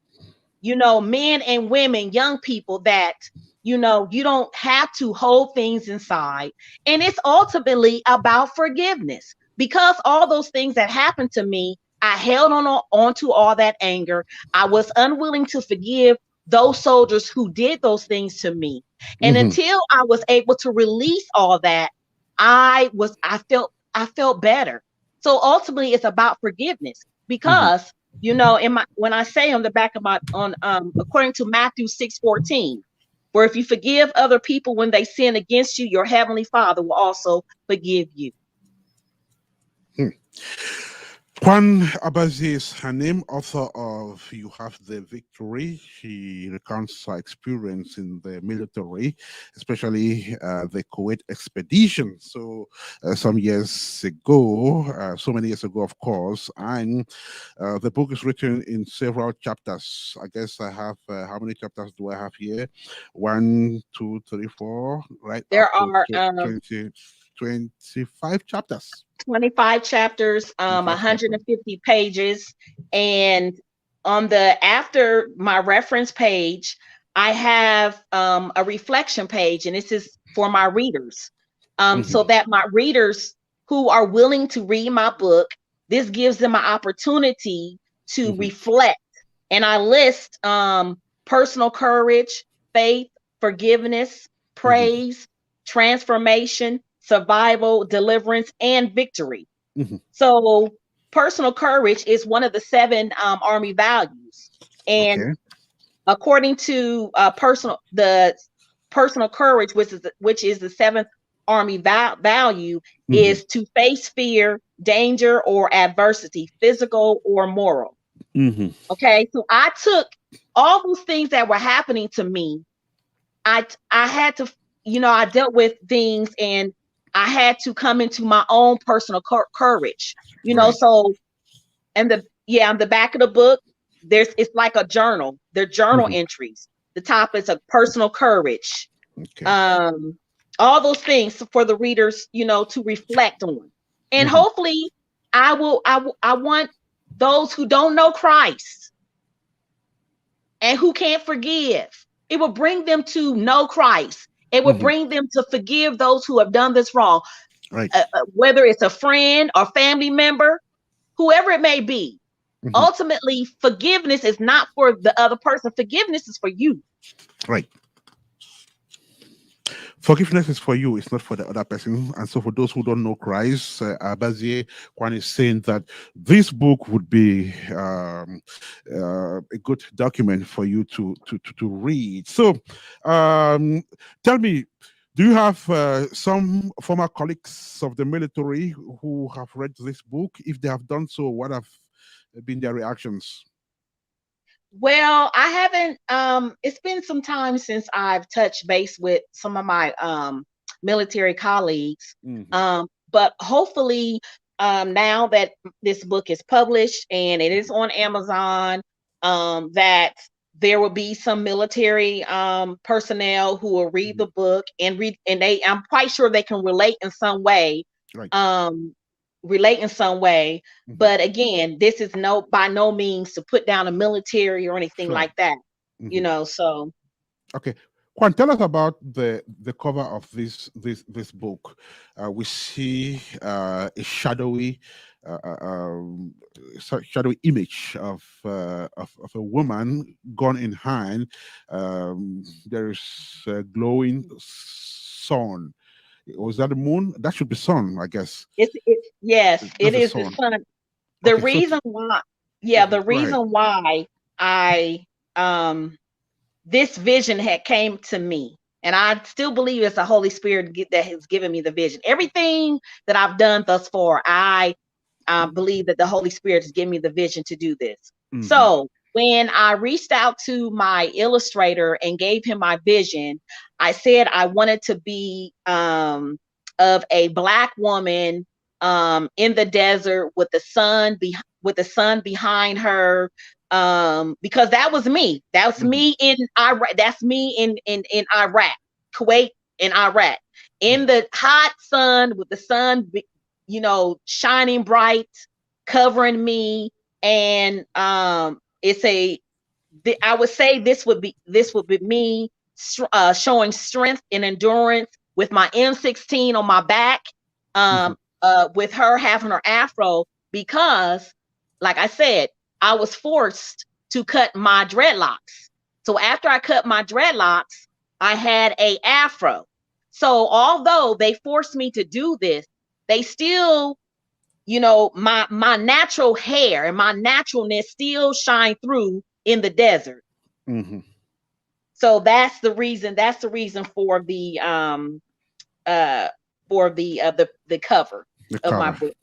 men and women, young people, that, you don't have to hold things inside. And it's ultimately about forgiveness, because all those things that happened to me, I held onto all that anger. I was unwilling to forgive those soldiers who did those things to me. And until I was able to release all that, I felt better. So ultimately, it's about forgiveness, because when I say on the back of according to Matthew 6:14, for if you forgive other people when they sin against you, your heavenly Father will also forgive you. Kwan Abazi is her name, author of You Have the Victory. She recounts her experience in the military, especially the Kuwait expedition. So, some years ago, so many years ago, of course, and the book is written in several chapters. I guess I have, how many chapters do I have here? One, two, three, four, right up There to are 20, 25 chapters. 25 chapters, 25 chapters. 150 pages. And on the after my reference page, I have a reflection page, and this is for my readers. So that my readers who are willing to read my book, this gives them an opportunity to reflect. And I list personal courage, faith, forgiveness, praise, transformation, survival, deliverance, and victory. So personal courage is one of the 7 Army values. And Okay. according to the personal courage, which is the 7th Army value, is to face fear, danger, or adversity, physical or moral. Okay, so I took all those things that were happening to me. I had to, I dealt with things, and I had to come into my own personal courage. Right. So and on the back of the book, it's like a journal. They're journal entries. The top is a personal courage. Okay. All those things for the readers, to reflect on. And hopefully I want those who don't know Christ and who can't forgive. It will bring them to know Christ. It will bring them to forgive those who have done this wrong. Right. Whether it's a friend or family member, whoever it may be. Ultimately, forgiveness is not for the other person. Forgiveness is for you. Right. Forgiveness is for you, it's not for the other person. And so, for those who don't know Christ, Abazie Kwan is saying that this book would be a good document for you to read. So, tell me, do you have some former colleagues of the military who have read this book? If they have done so, what have been their reactions? Well, I haven't, it's been some time since I've touched base with some of my military colleagues. But hopefully, now that this book is published and it is on Amazon, that there will be some military personnel who will read the book and I'm quite sure they can relate in some way. Right. But again, this is by no means to put down a military or anything Sure. like that. So okay. Juan, tell us about the cover of this book. We see a shadowy shadowy image of a woman, gun in hand. There is a glowing sun. Was that the moon? That should be sun, I guess. yes, it is the sun. The Okay, reason why, the go ahead. reason why I this vision had came to me, and I still believe it's the Holy Spirit that has given me the vision. Everything that I've done thus far, I believe that the Holy Spirit has given me the vision to do this. So when I reached out to my illustrator and gave him my vision, I said I wanted to be of a Black woman in the desert with the sun behind her, because that was me. That's me in Iraq. That's me in Iraq, Kuwait, in Iraq, in the hot sun with the sun, shining bright, covering me. And I would say this would be me showing strength and endurance with my M16 on my back, with her having her afro, because, like I said, I was forced to cut my dreadlocks. So after I cut my dreadlocks, I had a afro. So although they forced me to do this, they still, my natural hair and my naturalness still shine through in the desert. So that's the reason. That's the reason for the cover of my book.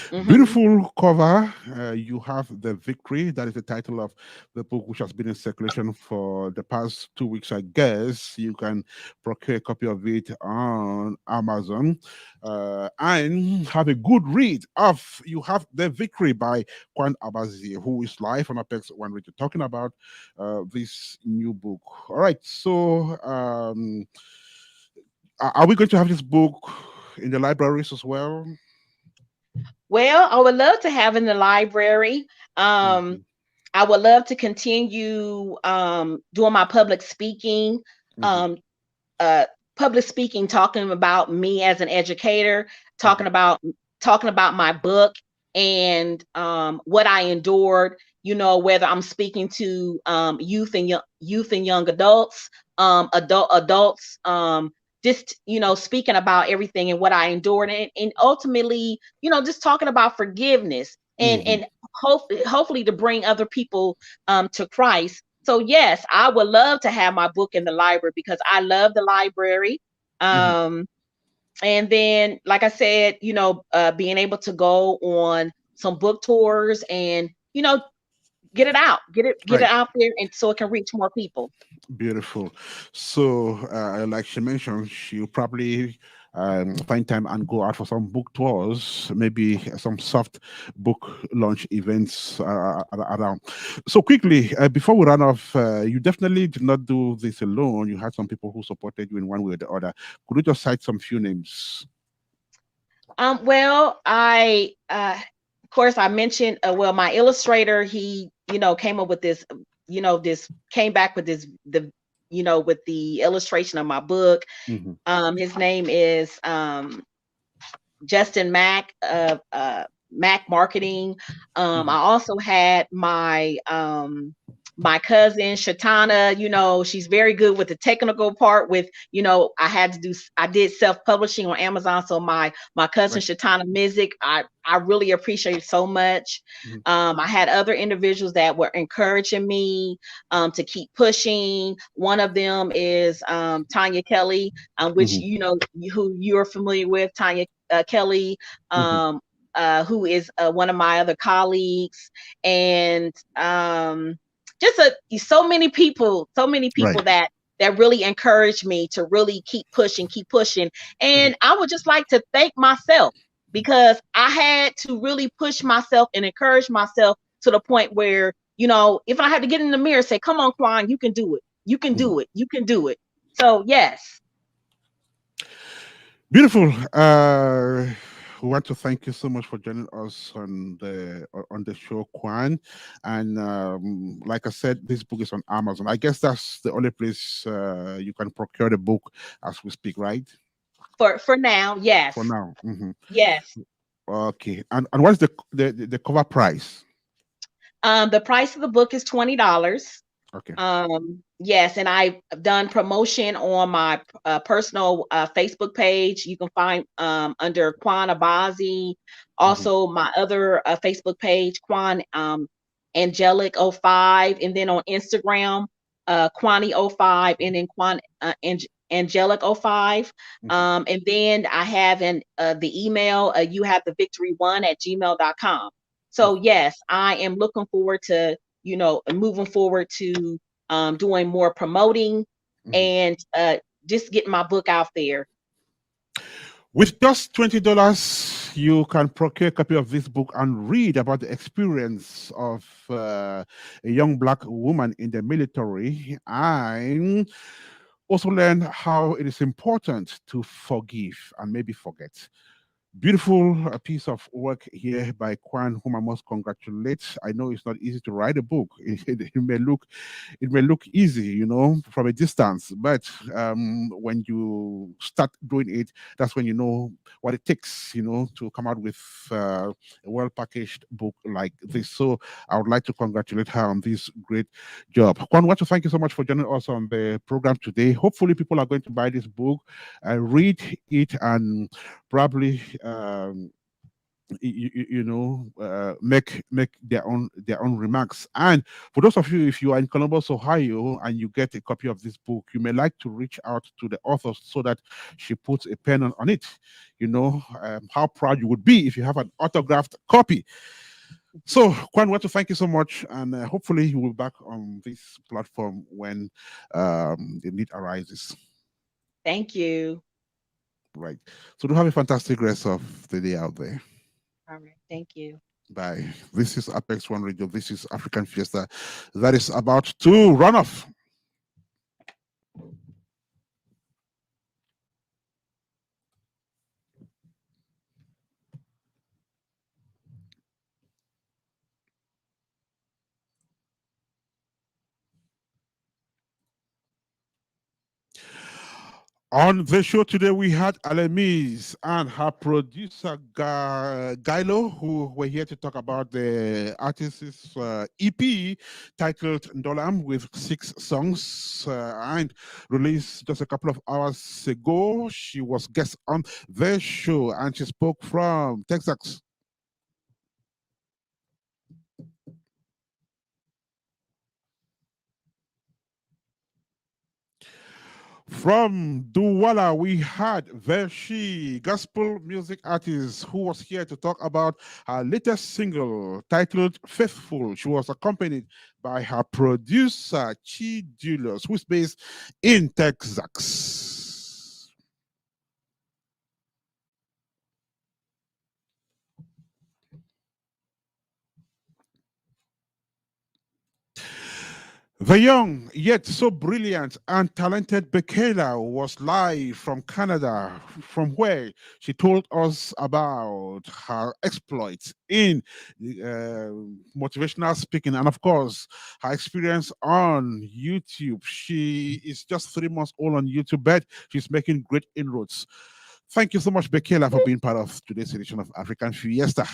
Mm-hmm. Beautiful cover. You have The Victory. That is the title of the book, which has been in circulation for the past 2 weeks, I guess. You can procure a copy of it on Amazon and have a good read of You Have The Victory by Kwan Abazi, who is live on Apex One Radio talking about this new book. All right. So, are we going to have this book in the libraries as well? Well, I would love to have in the library. Mhm, I would love to continue doing my mhm, um, uh, public speaking, talking about me as an educator, mhm. talking about my book and what I endured. You know, whether I'm speaking to youth and young adults, adults, just speaking about everything and what I endured, and ultimately, just talking about forgiveness and Mhm. hopefully to bring other people to Christ. So yes, I would love to have my book in the library because I love the library. Mhm. Um, and then, like I said, being able to go on some book tours and get it Right. out there, and so it can reach more people. Beautiful. So, like she mentioned, she'll probably find time and go out for some book tours, maybe some soft book launch events around. So, quickly, before we run off, you definitely did not do this alone. You had some people who supported you in one way or the other. Could you just cite some few names? Well, of course, I mentioned, well, my illustrator, he, came up with this, came back with with the illustration of my book. Hmm. His name is Justin Mack of Mac Marketing. Hmm. I also had my cousin Shatana. She's very good with the technical part. With I did self publishing on Amazon. So my cousin Right. Shatana Mizik, I really appreciate it so much. Mhm. I had other individuals that were encouraging me to keep pushing. One of them is Tanya Kelly, which Mhm. who you're familiar with, Tanya Kelly, Mhm. who is one of my other colleagues, and just so many Right. people that really encouraged me to really keep pushing. Mhm. And I would just like to thank myself because I had to really push myself and encourage myself to the point where, if I had to get in the mirror and say, come on, Quan, you can do it. You can Mhm. do it. You can do it. So yes. Beautiful. We want to thank you so much for joining us on the show, Kwan. And like I said, this book is on Amazon. I guess that's the only place you can procure the book as we speak, right? For now, For yes. now. Hmm. Yes. Okay. And what's the cover price? The price of the book is $20. Okay. Yes, and I've done promotion on my personal Facebook page. You can find under Quan Abazi. Hmm. Also, my other Facebook page, Quan Angelic 05, and then on Instagram, Quani 05, and then Angelic 05. Hmm. And then I have the email, you have the victory1 at gmail.com. So yes, I am looking forward to moving forward to doing more promoting Hmm. and just getting my book out there. With just $20, you can procure a copy of this book and read about the experience of a young black woman in the military, and also learn how it is important to forgive and maybe forget. Beautiful piece of work here by Kwan, whom I must congratulate. I know it's not easy to write a book. It may look easy, from a distance, but when you start doing it, that's when you know what it takes, to come out with a well packaged book like this. So I would like to congratulate her on this great job. Kwan, I want to thank you so much for joining us on the program today. Hopefully, people are going to buy this book, read it, and probably make their own remarks. And for those of you, if you are in Columbus, Ohio, and you get a copy of this book, you may like to reach out to the author so that she puts a pen on it. How proud you would be if you have an autographed copy. So, Kwan, I want to thank you so much, and hopefully you will be back on this platform when the need arises. Thank you. Right. So, do have a fantastic rest of the day out there. All right. Thank you. Bye. This is Apex One Radio. This is African Fiesta that is about to run off. On the show today, we had Alamise and her producer, Gilo, who were here to talk about the artist's EP titled Ndolam with 6 songs and released just a couple of hours ago. She was guest on the show and she spoke from Texas. From Douala, we had Vershi, gospel music artist, who was here to talk about her latest single titled Faithful. She was accompanied by her producer, Chi Julius, who is based in Texas. The young, yet so brilliant and talented Bekela was live from Canada, from where she told us about her exploits in motivational speaking and, of course, her experience on YouTube. She is just 3 months old on YouTube, but she's making great inroads. Thank you so much, Bekela, for being part of today's edition of African Fiesta.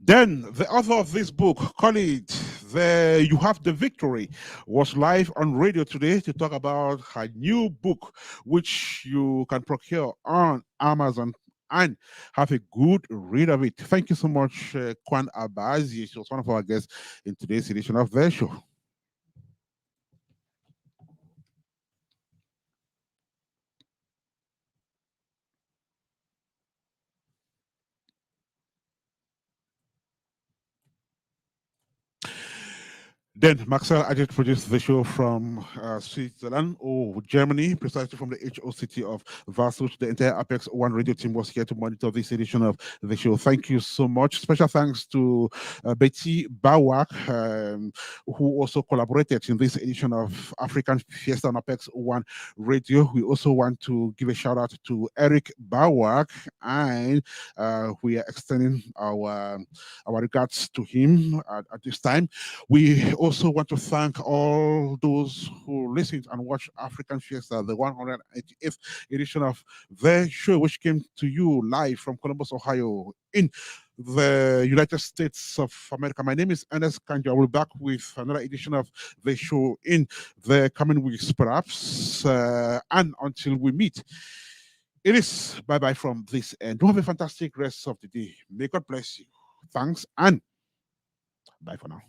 Then the author of this book, call it You Have the Victory, was live on radio today to talk about her new book, which you can procure on Amazon and have a good read of it. Thank you so much, Kwan Abazi. She was one of our guests in today's edition of the show. Then Maxwell Ajit produced the show from Switzerland or Germany, precisely from the HO city of Varsovia. The entire Apex One radio team was here to monitor this edition of the show. Thank you so much. Special thanks to Betty Bawak, who also collaborated in this edition of African Fiesta on Apex One radio. We also want to give a shout out to Eric Bawak, and we are extending our regards to him at this time. We also want to thank all those who listened and watched African Fiesta, the 188th edition of the show, which came to you live from Columbus, Ohio, in the United States of America. My name is Ernest Kanjo. I will be back with another edition of the show in the coming weeks, perhaps. And until we meet, it is bye-bye from this end. Do have a fantastic rest of the day. May God bless you. Thanks and bye for now.